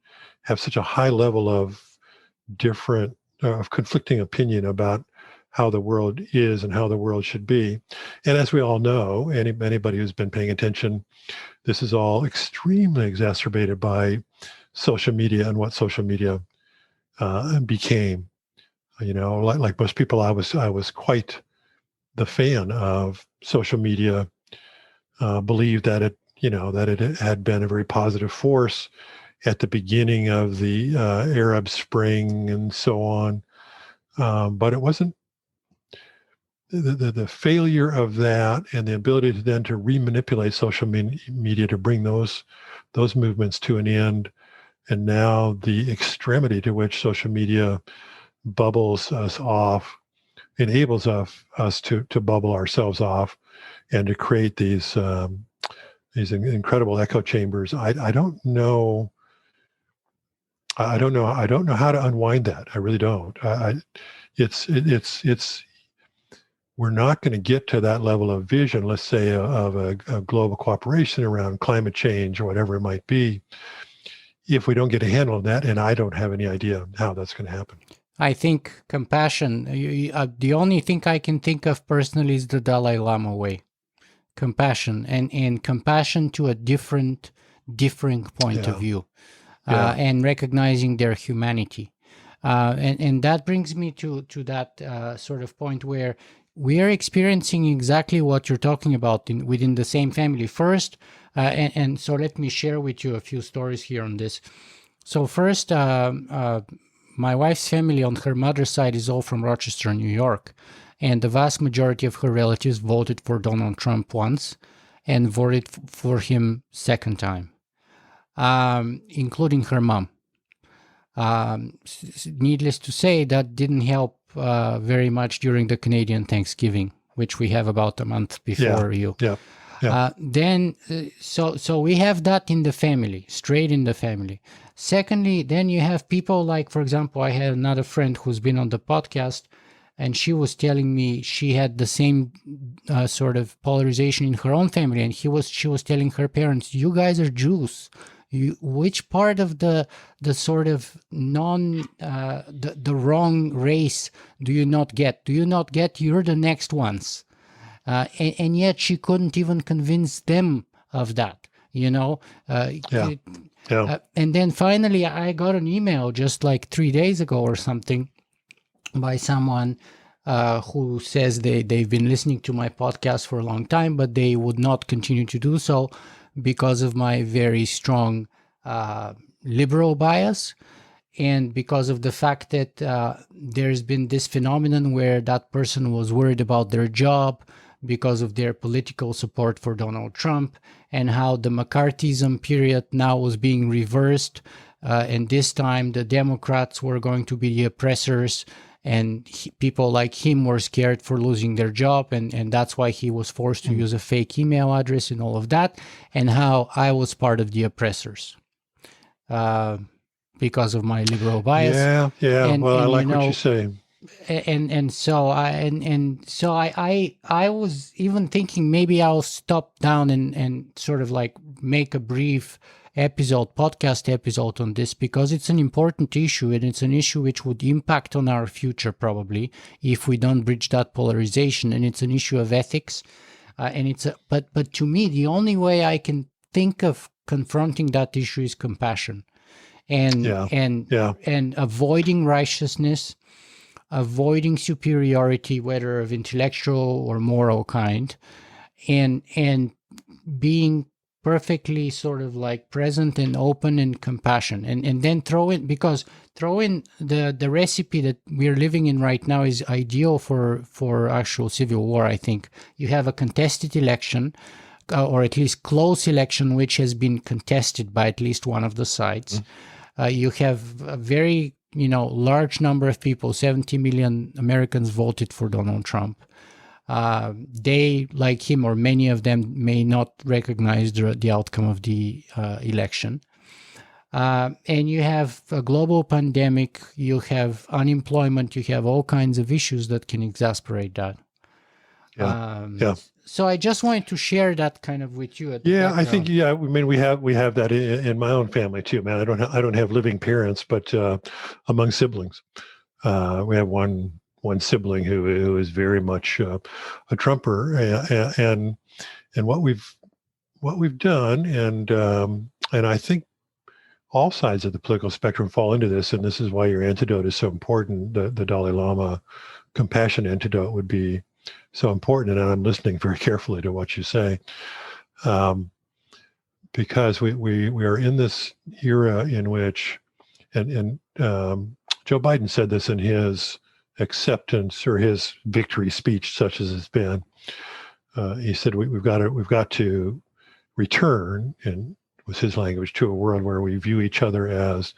have such a high level of conflicting opinion about how the world is and how the world should be. And as we all know, anybody who's been paying attention, this is all extremely exacerbated by social media and what social media became. Like most people, I was quite the fan of social media. Believed that it had been a very positive force at the beginning of the Arab Spring and so on. But it wasn't the failure of that, and the ability to then to remanipulate social media to bring those movements to an end, and now the extremity to which social media bubbles us off, enables us to bubble ourselves off, and to create these incredible echo chambers. I don't know. I don't know. I don't know how to unwind that. I really don't. It's. We're not going to get to that level of vision, let's say, of a global cooperation around climate change or whatever it might be, if we don't get a handle on that. And I don't have any idea how that's going to happen. I think compassion, the only thing I can think of personally is the Dalai Lama way. Compassion and compassion to a different point of view, and recognizing their humanity. And that brings me to that sort of point where we are experiencing exactly what you're talking about within the same family. First, and so let me share with you a few stories here on this. So first, my wife's family on her mother's side is all from Rochester, New York. And the vast majority of her relatives voted for Donald Trump once and voted for him second time, including her mom. Needless to say, that didn't help very much during the Canadian Thanksgiving, which we have about a month before you. So we have that in the family, straight in the family. Secondly, then you have people like, for example, I had another friend who's been on the podcast, and she was telling me she had the same sort of polarization in her own family, and she was telling her parents, "You guys are Jews. Which part of the sort of the wrong race do you not get? Do you not get you're the next ones?" And yet she couldn't even convince them of that, and then finally I got an email just like 3 days ago or something by someone who says they've been listening to my podcast for a long time, but they would not continue to do so because of my very strong liberal bias, and because of the fact that there's been this phenomenon where that person was worried about their job because of their political support for Donald Trump, and how the McCarthyism period now was being reversed, and this time the Democrats were going to be the oppressors, and people like him were scared for losing their job, and that's why he was forced to use a fake email address and all of that, and how I was part of the oppressors because of my liberal bias. I like what you say. So I was even thinking maybe I'll stop down and sort of like make a brief podcast episode on this, because it's an important issue, and it's an issue which would impact on our future probably if we don't bridge that polarization, and it's an issue of ethics, but to me the only way I can think of confronting that issue is compassion, and avoiding righteousness, avoiding superiority, whether of intellectual or moral kind, and being perfectly sort of like present and open and compassion, and then throw in the recipe that we're living in right now is ideal for actual civil war. I think you have a contested election, or at least close election, which has been contested by at least one of the sides. You have a very large number of people, 70 million Americans voted for Donald Trump. They, like him, or many of them, may not recognize the outcome of the election. And you have a global pandemic, you have unemployment, you have all kinds of issues that can exacerbate that. So I just wanted to share that kind of with you. I think I mean we have that in my own family too, man. I don't have living parents, but among siblings, we have one one sibling who is very much a Trumper, and what we've done, and I think all sides of the political spectrum fall into this, and this is why your antidote is so important. The Dalai Lama compassion antidote would be so important, and I'm listening very carefully to what you say, because we are in this era in which, and Joe Biden said this in his acceptance or his victory speech, such as it's been. He said we've got to return, and was his language, to a world where we view each other as,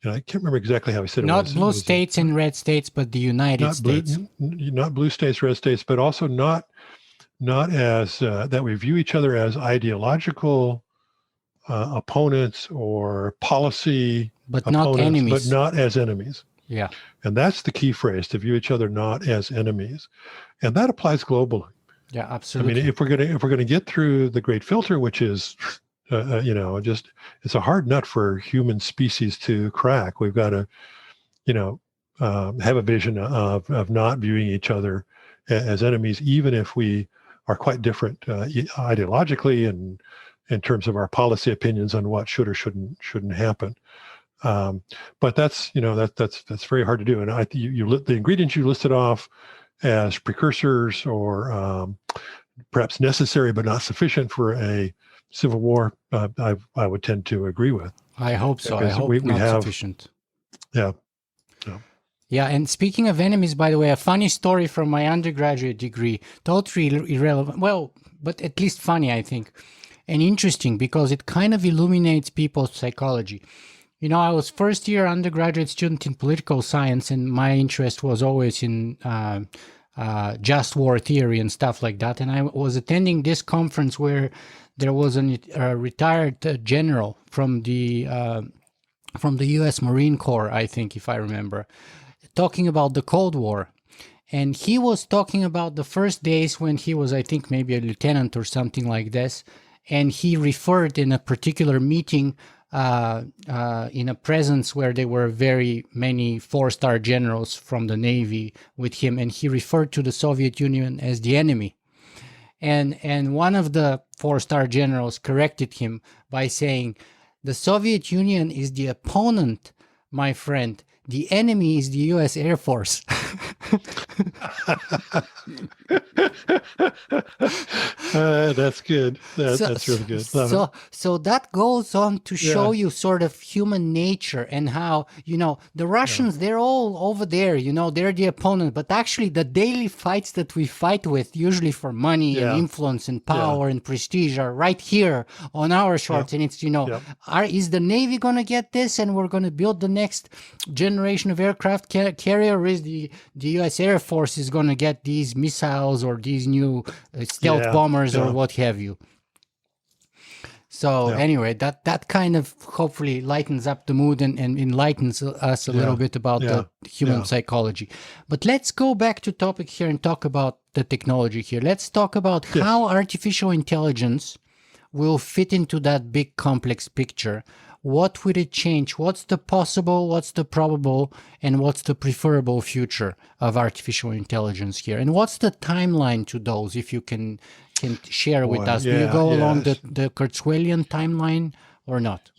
I can't remember exactly how he said it. Not blue states and red states, but the United States. Not blue states, red states, but also not as that we view each other as ideological opponents or policy but opponents, not enemies. but not as enemies. Yeah. And that's the key phrase, to view each other not as enemies. And that applies globally. Yeah, absolutely. I mean, if we're gonna get through the great filter, which is just, it's a hard nut for human species to crack. We've got to, have a vision of not viewing each other as enemies, even if we are quite different ideologically and in terms of our policy opinions on what should or shouldn't happen. But that's that's very hard to do. And the ingredients you listed off as precursors or perhaps necessary but not sufficient for a civil war, I would tend to agree with. I hope so. Because I hope we not have, sufficient. Yeah. Yeah, and speaking of enemies, by the way, a funny story from my undergraduate degree, totally irrelevant. Well, but at least funny, I think, and interesting because it kind of illuminates people's psychology. I was first year undergraduate student in political science, and my interest was always in just war theory and stuff like that. And I was attending this conference where there was a retired general from the U.S. Marine Corps, I think, if I remember, talking about the Cold War. And he was talking about the first days when he was, I think, maybe a lieutenant or something like this. And he referred in a particular meeting in a presence where there were very many 4-star generals from the Navy with him. And he referred to the Soviet Union as the enemy. And one of the 4-star generals corrected him by saying, the Soviet Union is the opponent, my friend. The enemy is the U.S. Air Force. That's good. That's really good. So that goes on to show you sort of human nature and how, the Russians, they're all over there, they're the opponent, but actually the daily fights that we fight with, usually for money and influence and power and prestige, are right here on our shores. And it's, is the Navy going to get this and we're going to build the next generation of aircraft carrier, or is the U.S. Air Force is going to get these missiles or these new stealth bombers or what have you? So anyway, that kind of hopefully lightens up the mood and enlightens us a little bit about the human psychology. But let's go back to topic here and talk about the technology here. Let's talk about how artificial intelligence will fit into that big complex picture. What would it change? What's the possible, what's the probable, and what's the preferable future of artificial intelligence here? And what's the timeline to those, if you can share with us? Do you go along the Kurzweilian timeline or not?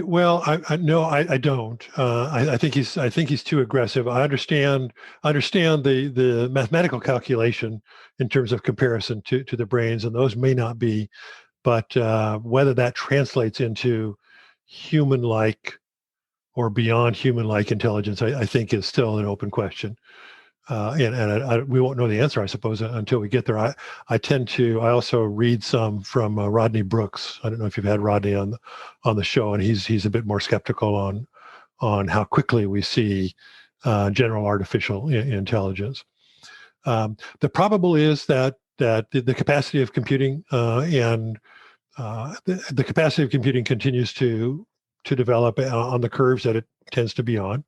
Well, I don't. I think he's too aggressive. I understand the mathematical calculation in terms of comparison to the brains, and those may not be, but whether that translates into human-like or beyond human-like intelligence, I think is still an open question. And we won't know the answer, I suppose, until we get there. I also read some from Rodney Brooks. I don't know if you've had Rodney on the show, and he's a bit more skeptical on how quickly we see general artificial intelligence. The probable is that the capacity of computing and the capacity of computing continues to develop on the curves that it tends to be on.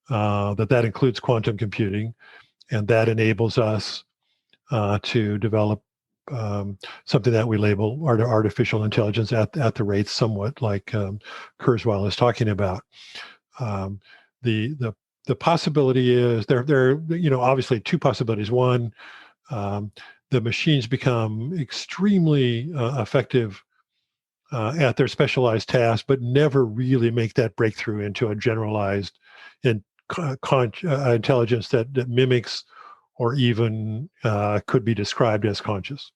That includes quantum computing, and that enables us to develop something that we label artificial intelligence at the rates somewhat like Kurzweil is talking about. The the possibility is there obviously two possibilities. One, the machines become extremely effective at their specialized tasks, but never really make that breakthrough into a generalized and intelligence that mimics or even could be described as conscious.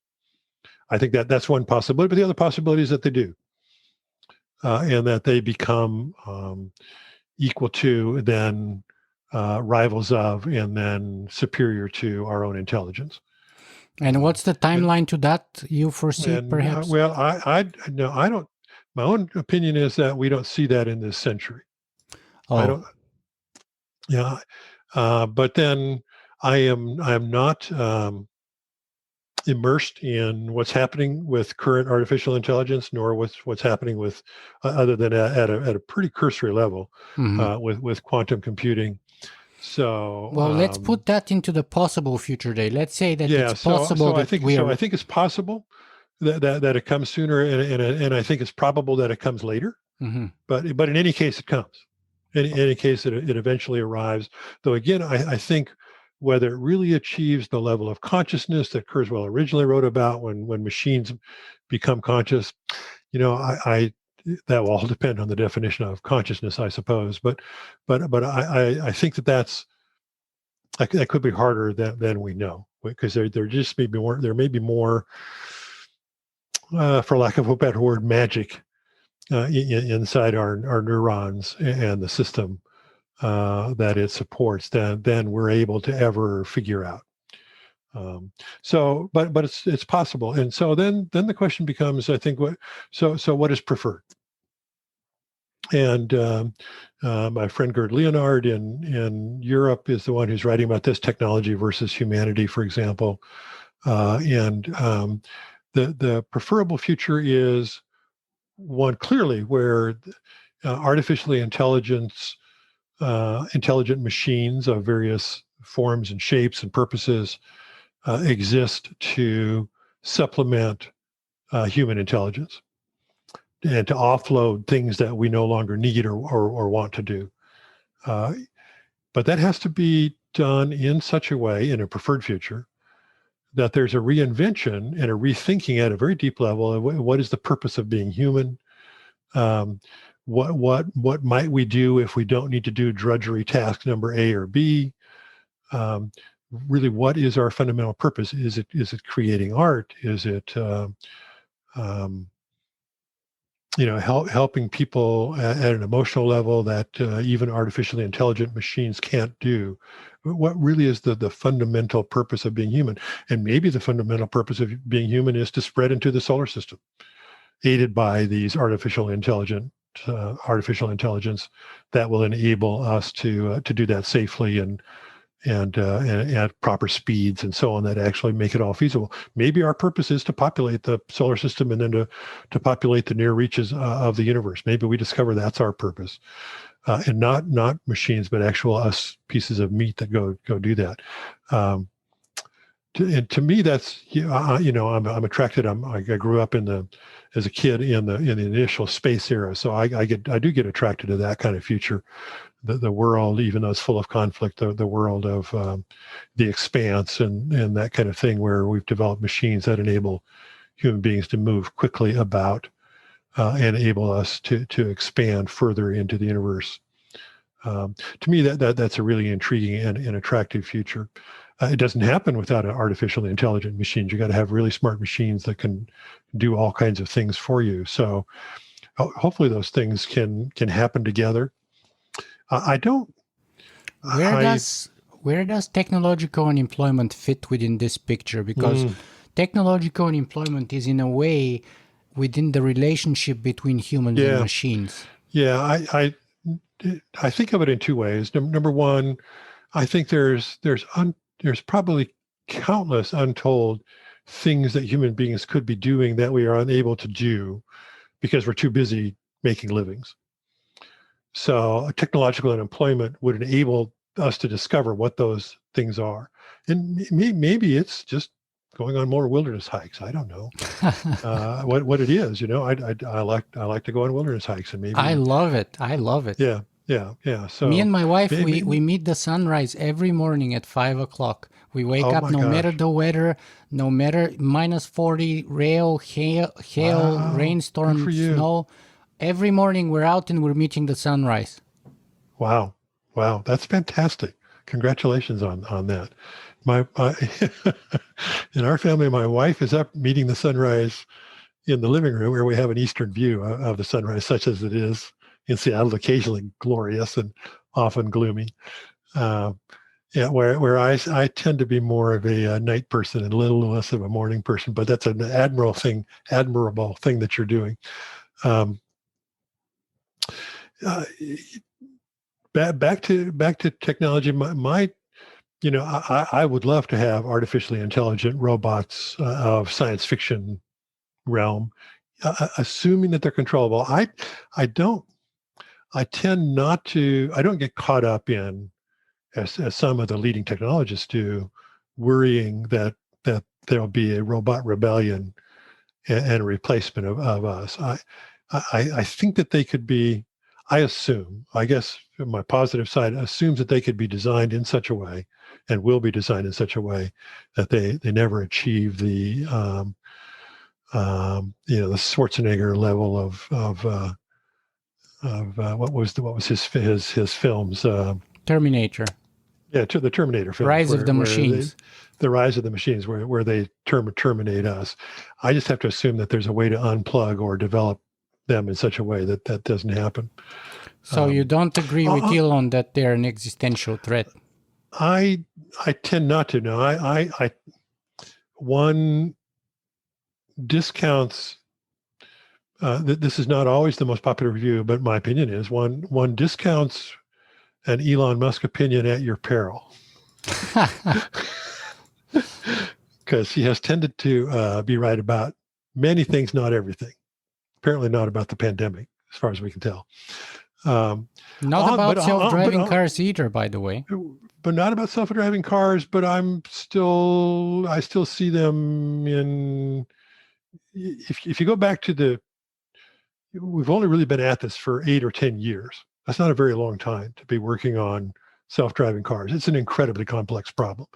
I think that's one possibility, but the other possibility is that they do, and that they become equal to, then rivals of, and then superior to our own intelligence. And what's the timeline to that you foresee, perhaps? Well, I no, I don't. My own opinion is that we don't see that in this century. I don't. Yeah, but then I'm not immersed in what's happening with current artificial intelligence, nor what's happening with other than at a pretty cursory level with quantum computing. So well, let's put that into the possible future day. Let's say that it's possible I think it's possible that it comes sooner, and I think it's probable that it comes later. But in any case, it comes. In any case, it eventually arrives. Though again, I think whether it really achieves the level of consciousness that Kurzweil originally wrote about when machines become conscious, I that will all depend on the definition of consciousness, I suppose. But I think that could be harder than we know, because there just may be more. There may be more, for lack of a better word, magic inside our neurons and the system that it supports than we're able to ever figure out. But it's possible, and so then the question becomes, I think, what is preferred? And my friend Gerd Leonhard in Europe is the one who's writing about this, technology versus humanity, for example. And the preferable future is one clearly where artificially intelligent machines of various forms and shapes and purposes exist to supplement human intelligence and to offload things that we no longer need or want to do. But that has to be done in such a way, in a preferred future, that there's a reinvention and a rethinking at a very deep level of what is the purpose of being human. What might we do if we don't need to do drudgery task number A or B? Really, what is our fundamental purpose? Is it creating art? Is it helping people at an emotional level that even artificially intelligent machines can't do? What really is the fundamental purpose of being human? And maybe the fundamental purpose of being human is to spread into the solar system, aided by these artificial intelligence that will enable us to do that safely and at proper speeds and so on, that actually make it all feasible. Maybe our purpose is to populate the solar system and then to populate the near reaches of the universe. Maybe we discover that's our purpose, and not machines, but actual us pieces of meat that go do that. To me, that's I'm attracted. I grew up as a kid in the initial space era, so I do get attracted to that kind of future. The world, even though it's full of conflict, the world of the expanse and that kind of thing, where we've developed machines that enable human beings to move quickly about and enable us to expand further into the universe. To me, that's a really intriguing and attractive future. It doesn't happen without an artificially intelligent machines. You got to have really smart machines that can do all kinds of things for you. So hopefully those things can happen together. I don't. Where does technological unemployment fit within this picture? Because technological unemployment is in a way within the relationship between humans and machines. Yeah, I think of it in two ways. Number one, I think there's probably countless untold things that human beings could be doing that we are unable to do because we're too busy making livings. So technological unemployment would enable us to discover what those things are. And maybe it's just going on more wilderness hikes. I don't know what it is. I like to go on wilderness hikes, and maybe I love it. Yeah. Yeah. Me So, and my wife, maybe, we meet the sunrise every morning at 5 o'clock. We wake oh up my no matter gosh. the weather, no matter -40, hail, Wow. Good rainstorm, for you. snow. Every morning we're out and we're meeting the sunrise. Wow. Wow. That's fantastic. Congratulations on that. My in our family, my wife is up meeting the sunrise in the living room where we have an eastern view of the sunrise, such as it is in Seattle, occasionally glorious and often gloomy. Uh, yeah, where I tend to be more of a, night person and a little less of a morning person, but that's an admirable thing that you're doing. Um, uh, back to technology. My I would love to have artificially intelligent robots of science fiction realm, assuming that they're controllable. I don't. I tend not to. I don't get caught up in, as some of the leading technologists do, worrying that there'll be a robot rebellion and a replacement of us. I think that they could be. I assume. I guess my positive side assumes that they could be designed in such a way, and will be designed in such a way that they never achieve the Schwarzenegger level of what was his films. Terminator, Yeah, to the Terminator films, Rise of the where Machines. the rise of the machines, where they terminate us. I just have to assume that there's a way to unplug or develop them in such a way that that doesn't happen. So you Um, don't agree with I, Elon that they're an existential threat? I tend not to. No, I one discounts. This is not always the most popular view, but my opinion is one discounts an Elon Musk opinion at your peril, because he has tended to be right about many things, not everything. Apparently, not about the pandemic, as far as we can tell. Um, Not on, but about on, but self-driving on, cars either, by the way. but not about self-driving cars. But I still see them in. If you go back to we've only really been at this for 8 or 10 years. That's not a very long time to be working on self-driving cars. It's an incredibly complex problem.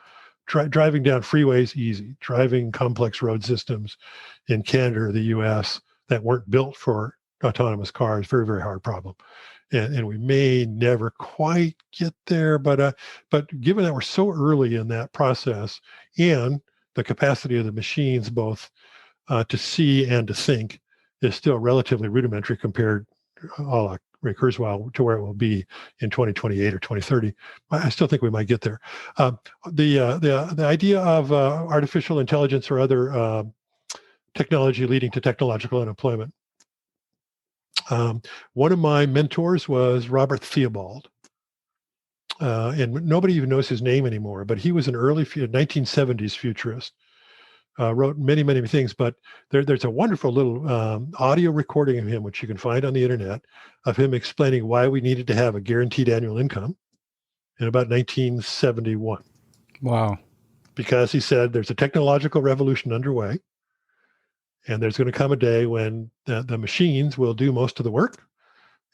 Driving down freeways, easy. Driving complex road systems in Canada or the US that weren't built for autonomous cars, very, very hard problem. And we may never quite get there, but given that we're so early in that process, and the capacity of the machines both to see and to think is still relatively rudimentary compared, a la Ray Kurzweil, to where it will be in 2028 or 2030. I still think we might get there. The idea of artificial intelligence or other technology leading to technological unemployment. One of my mentors was Robert Theobald. And nobody even knows his name anymore, but he was an early 1970s futurist. Wrote many, many things, but there's a wonderful little audio recording of him, which you can find on the internet, of him explaining why we needed to have a guaranteed annual income in about 1971. Wow. Because he said there's a technological revolution underway, and there's going to come a day when the machines will do most of the work,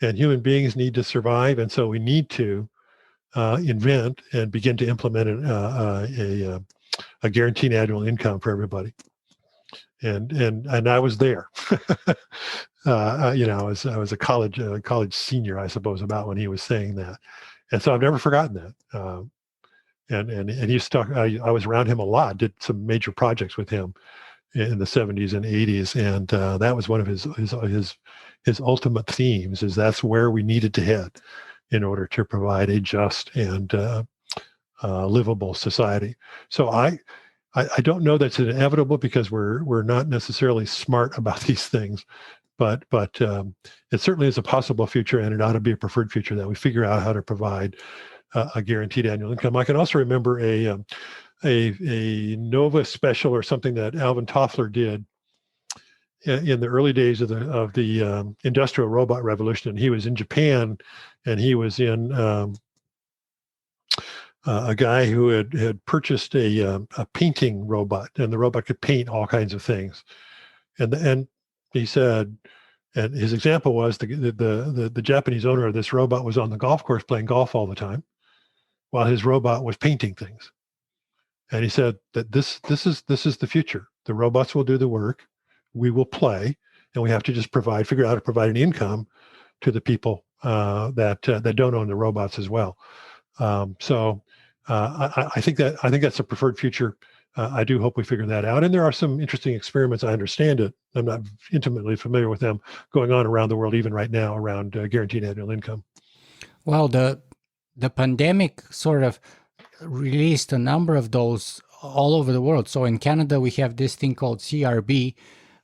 and human beings need to survive, and so we need to invent and begin to implement a guaranteed annual income for everybody. And I was there. I was a college senior, I suppose, about when he was saying that, and so I've never forgotten that. And he stuck. I was around him a lot. Did some major projects with him in the 70s and 80s, and that was one of his ultimate themes. Is that's where we needed to head in order to provide a just and livable society. So I don't know that's inevitable, because we're not necessarily smart about these things, but it certainly is a possible future, and it ought to be a preferred future that we figure out how to provide a guaranteed annual income. I can also remember a Nova special or something that Alvin Toffler did in the early days of the industrial robot revolution, and he was in Japan, and he was in a guy who had purchased a painting robot, and the robot could paint all kinds of things. And he said, And his example was the Japanese owner of this robot was on the golf course playing golf all the time, while his robot was painting things. And he said that this is the future. The robots will do the work, we will play, and we have to just figure out how to provide an income to the people that don't own the robots as well. I think that's a preferred future. I do hope we figure that out. And there are some interesting experiments. I understand it. I'm not intimately familiar with them going on around the world, even right now, around guaranteed annual income. Well, the pandemic sort of released a number of those all over the world. So in Canada, we have this thing called CRB,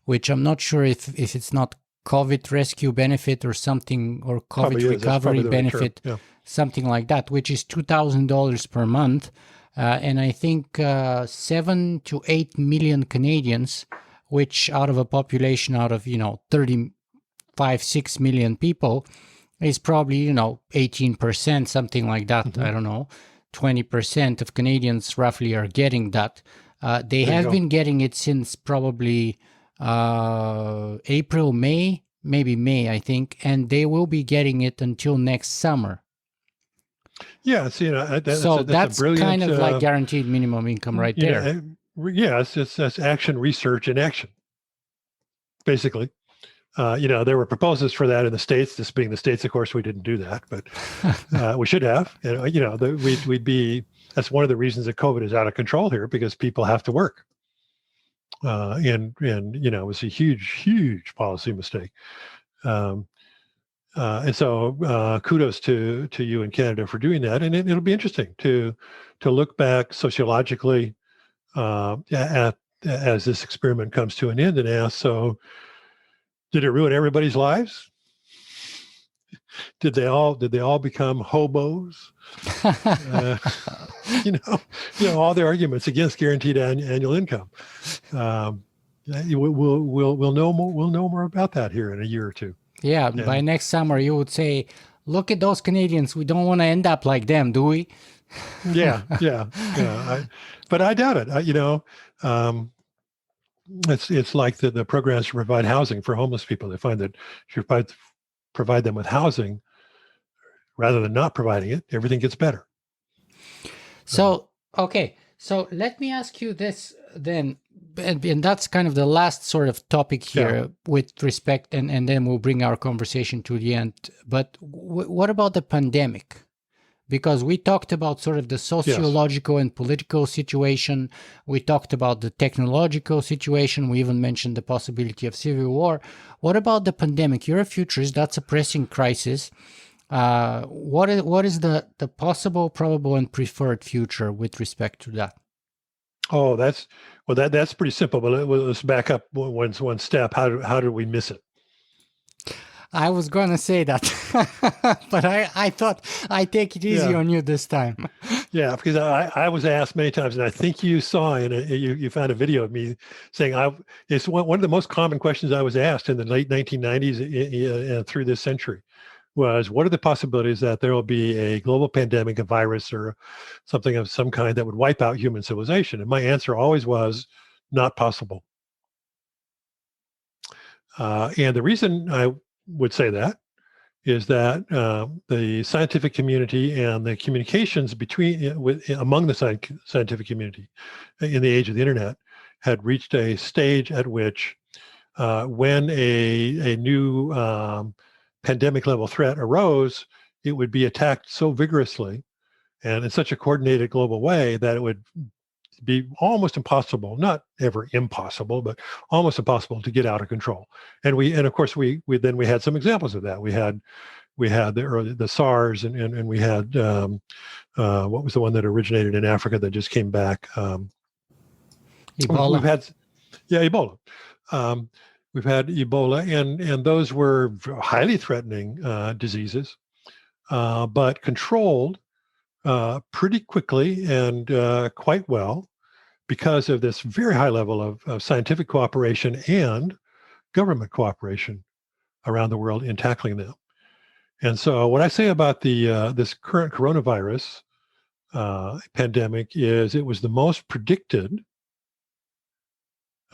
which I'm not sure if it's not COVID rescue benefit or something, or COVID recovery benefit, yeah. Something like that, which is $2,000 per month. And I think 7 to 8 million Canadians, which out of a population out of, 35, 6 million people, is probably, 18%, something like that. Mm-hmm. I don't know. 20% of Canadians roughly are getting that. They have been getting it since probably April, May, maybe May, I think, and they will be getting it until next summer. Yeah, so that's a brilliant, kind of like guaranteed minimum income right there. That's action, research, and action, basically. There were proposals for that in the States. This being the States, of course, we didn't do that, but we should have. We'd be. That's one of the reasons that COVID is out of control here, because people have to work. And it was a huge policy mistake. And so kudos to you in Canada for doing that. And it'll be interesting to look back sociologically as this experiment comes to an end and ask, so did it ruin everybody's lives? Did they all become hobos? All the arguments against guaranteed annual income. We'll know more. We'll know more about that here in a year or two. Yeah, by next summer you would say, "Look at those Canadians. We don't want to end up like them, do we?" Yeah. But I doubt it. It's like the programs to provide housing for homeless people. They find that if you provide them with housing, rather than not providing it, everything gets better. So, okay. So let me ask you this then, and that's kind of the last sort of topic here with respect, and then we'll bring our conversation to the end. But what about the pandemic? Because we talked about sort of the sociological and political situation. We talked about the technological situation. We even mentioned the possibility of civil war. What about the pandemic? You're a futurist. That's a pressing crisis. What is the possible, probable, and preferred future with respect to that? Oh, that's pretty simple. But let's back up one step. How did we miss it? I was going to say that, but I thought I'd take it easy on you this time. Yeah, because I was asked many times, and I think you saw, and you found a video of me saying, it's one of the most common questions I was asked in the late 1990s through this century was, what are the possibilities that there will be a global pandemic, a virus, or something of some kind that would wipe out human civilization? And my answer always was, not possible. And the reason I would say that is that the scientific community and the communications among the scientific community in the age of the internet had reached a stage at which when a new pandemic level threat arose, it would be attacked so vigorously and in such a coordinated global way that it would be almost impossible, not ever impossible, but almost impossible to get out of control. And of course we had some examples of that. We had the SARS and we had what was the one that originated in Africa that just came back? Ebola. Ebola. We've had Ebola, and those were highly threatening diseases, but controlled pretty quickly and quite well because of this very high level of scientific cooperation and government cooperation around the world in tackling them. And so what I say about this current coronavirus pandemic is it was the most predicted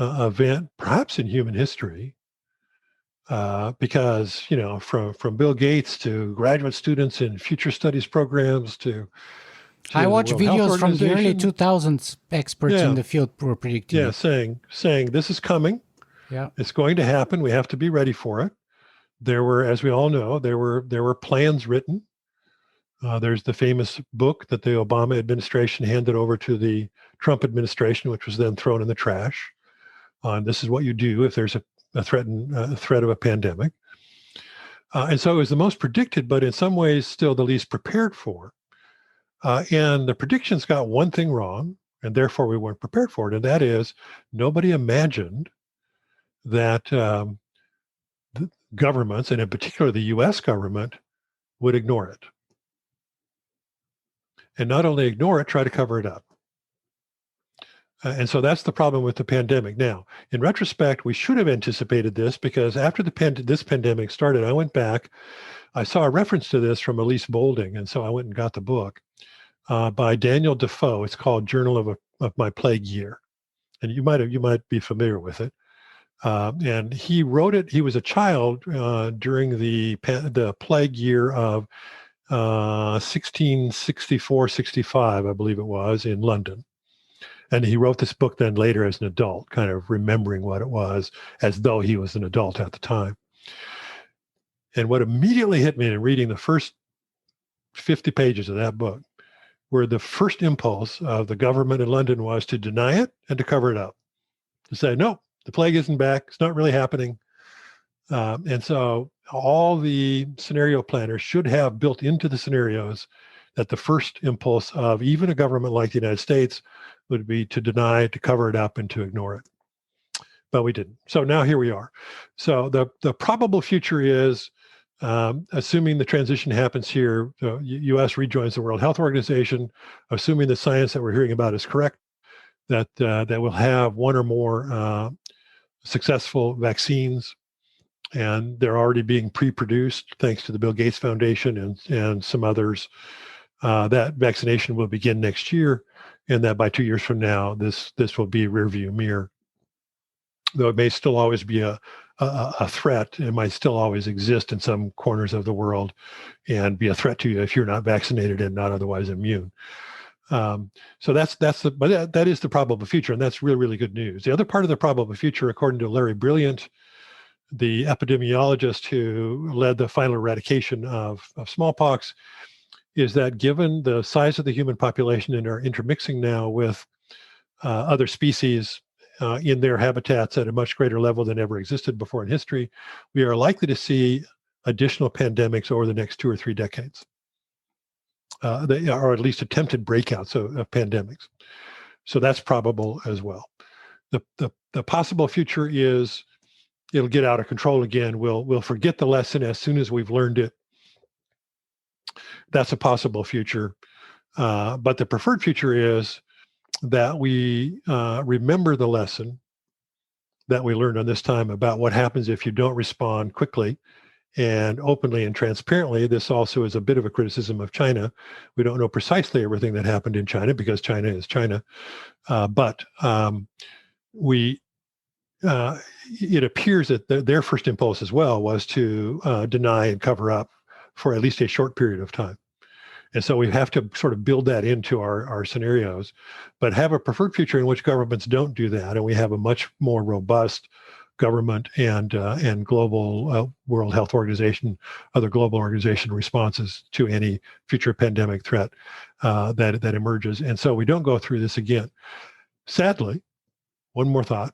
event, perhaps in human history, because from Bill Gates to graduate students in future studies programs to I the watch World Health videos from the early Organization, 2000s. Experts in yeah, the field were predicting yeah, it. saying this is coming, Yeah. it's going to happen. We have to be ready for it. There were, as we all know, there were plans written. There's the famous book that the Obama administration handed over to the Trump administration, which was then thrown in the trash. This is what you do if there's a threat of a pandemic. And so it was the most predicted, but in some ways still the least prepared for. And the predictions got one thing wrong, and therefore we weren't prepared for it. And that is, nobody imagined that governments, and in particular the US government, would ignore it. And not only ignore it, try to cover it up. And so that's the problem with the pandemic. Now, in retrospect, we should have anticipated this, because after this pandemic started, I went back. I saw a reference to this from Elise Boulding, and so I went and got the book by Daniel Defoe. It's called Journal of My Plague Year, and you might be familiar with it. And he wrote it. He was a child during the plague year of 1664-65, I believe it was, in London. And he wrote this book then later as an adult, kind of remembering what it was as though he was an adult at the time. And what immediately hit me in reading the first 50 pages of that book were the first impulse of the government in London was to deny it and to cover it up, to say, no, the plague isn't back. It's not really happening. And so all the scenario planners should have built into the scenarios that the first impulse of even a government like the United States would be to deny, to cover it up, and to ignore it. But we didn't. So now here we are. So the probable future is, assuming the transition happens here, the U.S. rejoins the World Health Organization, assuming the science that we're hearing about is correct, that we'll have one or more successful vaccines, and they're already being pre-produced thanks to the Bill Gates Foundation and some others. That vaccination will begin next year, and that by 2 years from now, this will be a rearview mirror. Though it may still always be a threat, it might still always exist in some corners of the world and be a threat to you if you're not vaccinated and not otherwise immune. So that is the probable future, and that's really, really good news. The other part of the probable future, according to Larry Brilliant, the epidemiologist who led the final eradication of smallpox, is that given the size of the human population and are intermixing now with other species in their habitats at a much greater level than ever existed before in history, we are likely to see additional pandemics over the next 2 or 3 decades. They are at least attempted breakouts of pandemics. So that's probable as well. The possible future is it'll get out of control again. We'll forget the lesson as soon as we've learned it. That's a possible future. But the preferred future is that we remember the lesson that we learned on this time about what happens if you don't respond quickly and openly and transparently. This also is a bit of a criticism of China. We don't know precisely everything that happened in China because China is China. But it appears that their first impulse as well was to deny and cover up for at least a short period of time. And so we have to sort of build that into our scenarios, but have a preferred future in which governments don't do that. And we have a much more robust government and global World Health Organization, other global organization responses to any future pandemic threat that emerges. And so we don't go through this again. Sadly, one more thought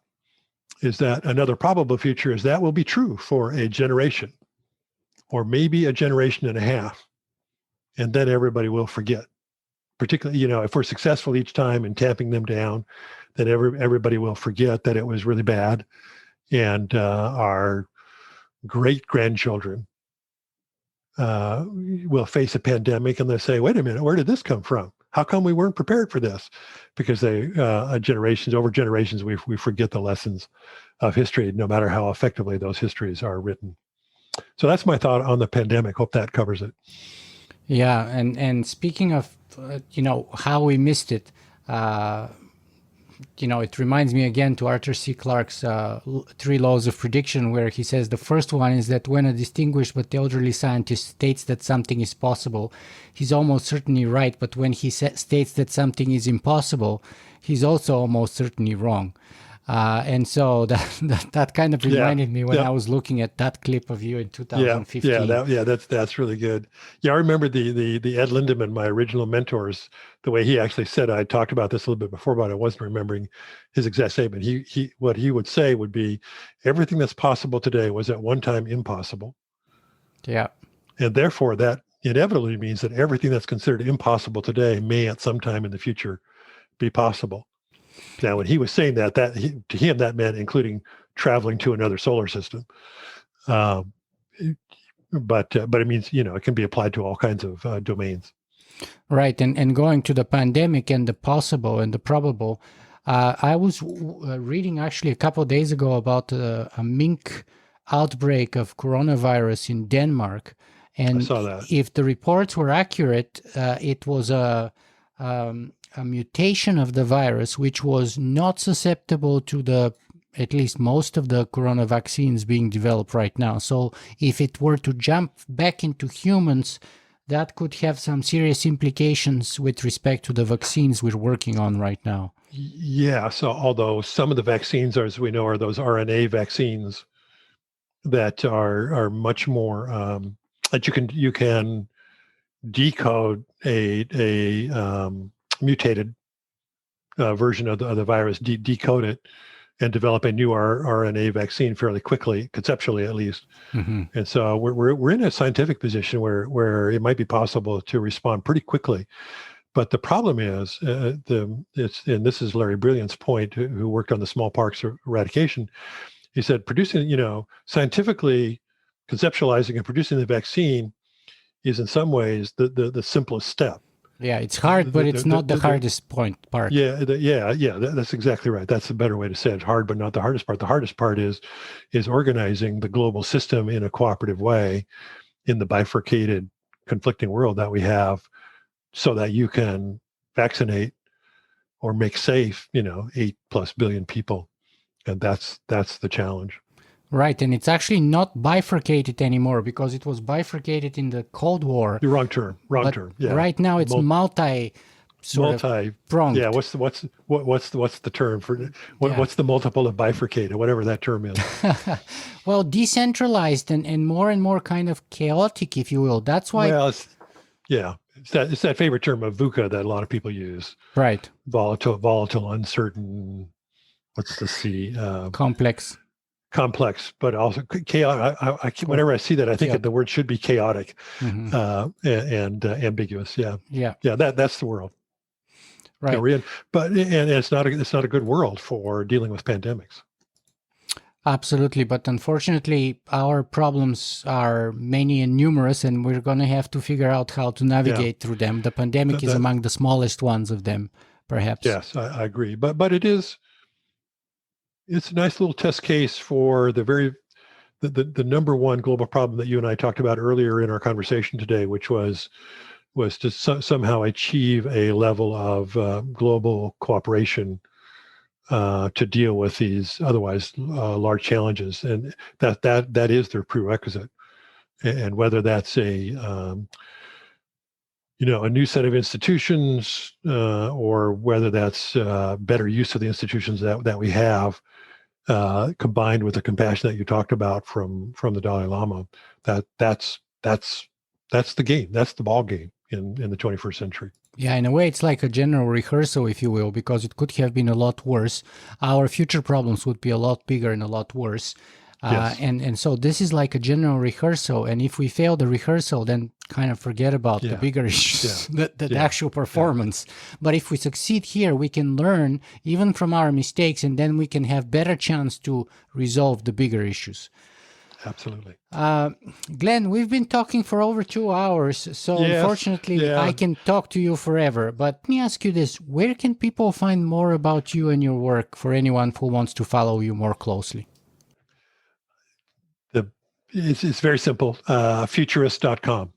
is that another probable future is that will be true for a generation or maybe a generation and a half. And then everybody will forget. Particularly, if we're successful each time in tamping them down, then everybody will forget that it was really bad. And our great-grandchildren will face a pandemic and they'll say, wait a minute, where did this come from? How come we weren't prepared for this? Because over generations, we forget the lessons of history, no matter how effectively those histories are written. So that's my thought on the pandemic. Hope that covers it. Yeah, and speaking of how we missed it, it reminds me again to Arthur C. Clarke's three laws of prediction, where he says the first one is that when a distinguished but elderly scientist states that something is possible, he's almost certainly right, but when he states that something is impossible, he's also almost certainly wrong. And so that kind of reminded me when I was looking at that clip of you in 2015. That's really good. Yeah, I remember the Ed Lindemann, my original mentors, the way he actually said. I talked about this a little bit before, but I wasn't remembering his exact statement. He what he would say would be, everything that's possible today was at one time impossible. Yeah, and therefore that inevitably means that everything that's considered impossible today may at some time in the future be possible. Now, when he was saying that to him, that meant including traveling to another solar system. But it means, it can be applied to all kinds of domains. Right. And going to the pandemic and the possible and the probable, I was reading actually a couple of days ago about a mink outbreak of coronavirus in Denmark. And I saw that. If the reports were accurate, it was a mutation of the virus, which was not susceptible to at least most of the corona vaccines being developed right now. So if it were to jump back into humans, that could have some serious implications with respect to the vaccines we're working on right now. Yeah. So although some of the vaccines, as we know, are those RNA vaccines that are much more that you can decode a mutated version of the virus, decode it, and develop a new RNA vaccine fairly quickly, conceptually at least. Mm-hmm. And so we're in a scientific position where it might be possible to respond pretty quickly. But the problem is, and this is Larry Brilliant's point, who worked on the smallpox eradication. He said, scientifically conceptualizing and producing the vaccine is in some ways the simplest step. Yeah, it's hard, but it's not the hardest part. That's exactly right. That's a better way to say it. Hard, but not the hardest part. The hardest part is organizing the global system in a cooperative way in the bifurcated, conflicting world that we have, so that you can vaccinate or make safe, 8+ billion people. And that's the challenge. Right, and it's actually not bifurcated anymore, because it was bifurcated in the Cold War. The wrong term. Yeah. Right now it's multi-pronged. Yeah. What's the term for what's the multiple of bifurcated? Whatever that term is. Well, decentralized and more kind of chaotic, if you will. That's why. Well, it's that favorite term of VUCA that a lot of people use. Right. Volatile, uncertain. What's the C? Complex, but also chaotic. Whenever I see that, I think that the word should be chaotic, mm-hmm. And ambiguous. Yeah. That's the world. Right. That we're in. But it's not a good world for dealing with pandemics. Absolutely, but unfortunately, our problems are many and numerous, and we're going to have to figure out how to navigate through them. The pandemic is among the smallest ones of them, perhaps. Yes, I agree. But it's a nice little test case for the number one global problem that you and I talked about earlier in our conversation today, which was to somehow achieve a level of global cooperation to deal with these otherwise large challenges, and that is their prerequisite. And whether that's a new set of institutions, or whether that's better use of the institutions that we have, combined with the compassion that you talked about from the Dalai Lama, that's the game. That's the ball game in the 21st century. Yeah, in a way, it's like a general rehearsal, if you will, because it could have been a lot worse. Our future problems would be a lot bigger and a lot worse. Yes. And so this is like a general rehearsal. And if we fail the rehearsal, then kind of forget about the bigger issues, the actual performance. But if we succeed here, we can learn even from our mistakes, and then we can have better chance to resolve the bigger issues. Absolutely. Glenn, we've been talking for over 2 hours, so unfortunately I can talk to you forever. But let me ask you this: where can people find more about you and your work for anyone who wants to follow you more closely? It's very simple. Futurist.com.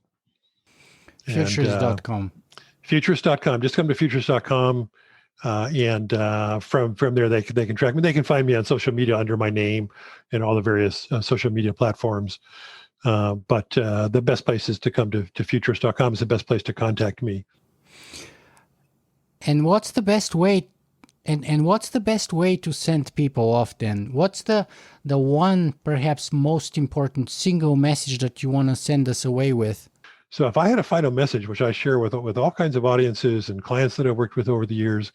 Futurist.com. Futurist.com. Just come to futurist.com. From there they can track me. They can find me on social media under my name and all the various social media platforms. But the best place is to come to futurist.com. Is the best place to contact me. And what's the best way? And what's the best way to send people off then? What's the one perhaps most important single message that you want to send us away with? So if I had a final message, which I share with all kinds of audiences and clients that I've worked with over the years,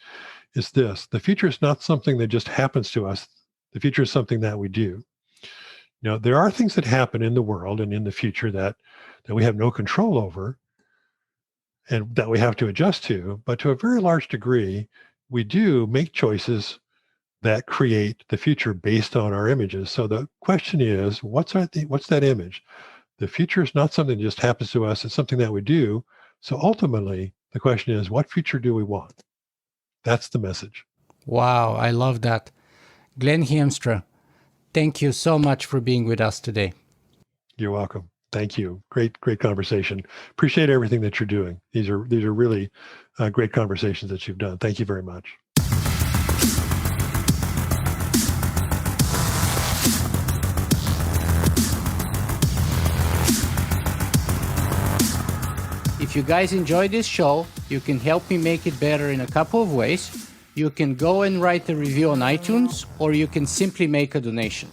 is this: the future is not something that just happens to us. The future is something that we do. There are things that happen in the world and in the future that we have no control over and that we have to adjust to. But to a very large degree, we do make choices that create the future based on our images. So the question is, what's that image? The future is not something that just happens to us. It's something that we do. So ultimately, the question is, what future do we want? That's the message. Wow, I love that. Glen Hiemstra, thank you so much for being with us today. You're welcome. Thank you. Great conversation. Appreciate everything that you're doing. These are really great conversations that you've done. Thank you very much. If you guys enjoyed this show, you can help me make it better in a couple of ways. You can go and write a review on iTunes, or you can simply make a donation.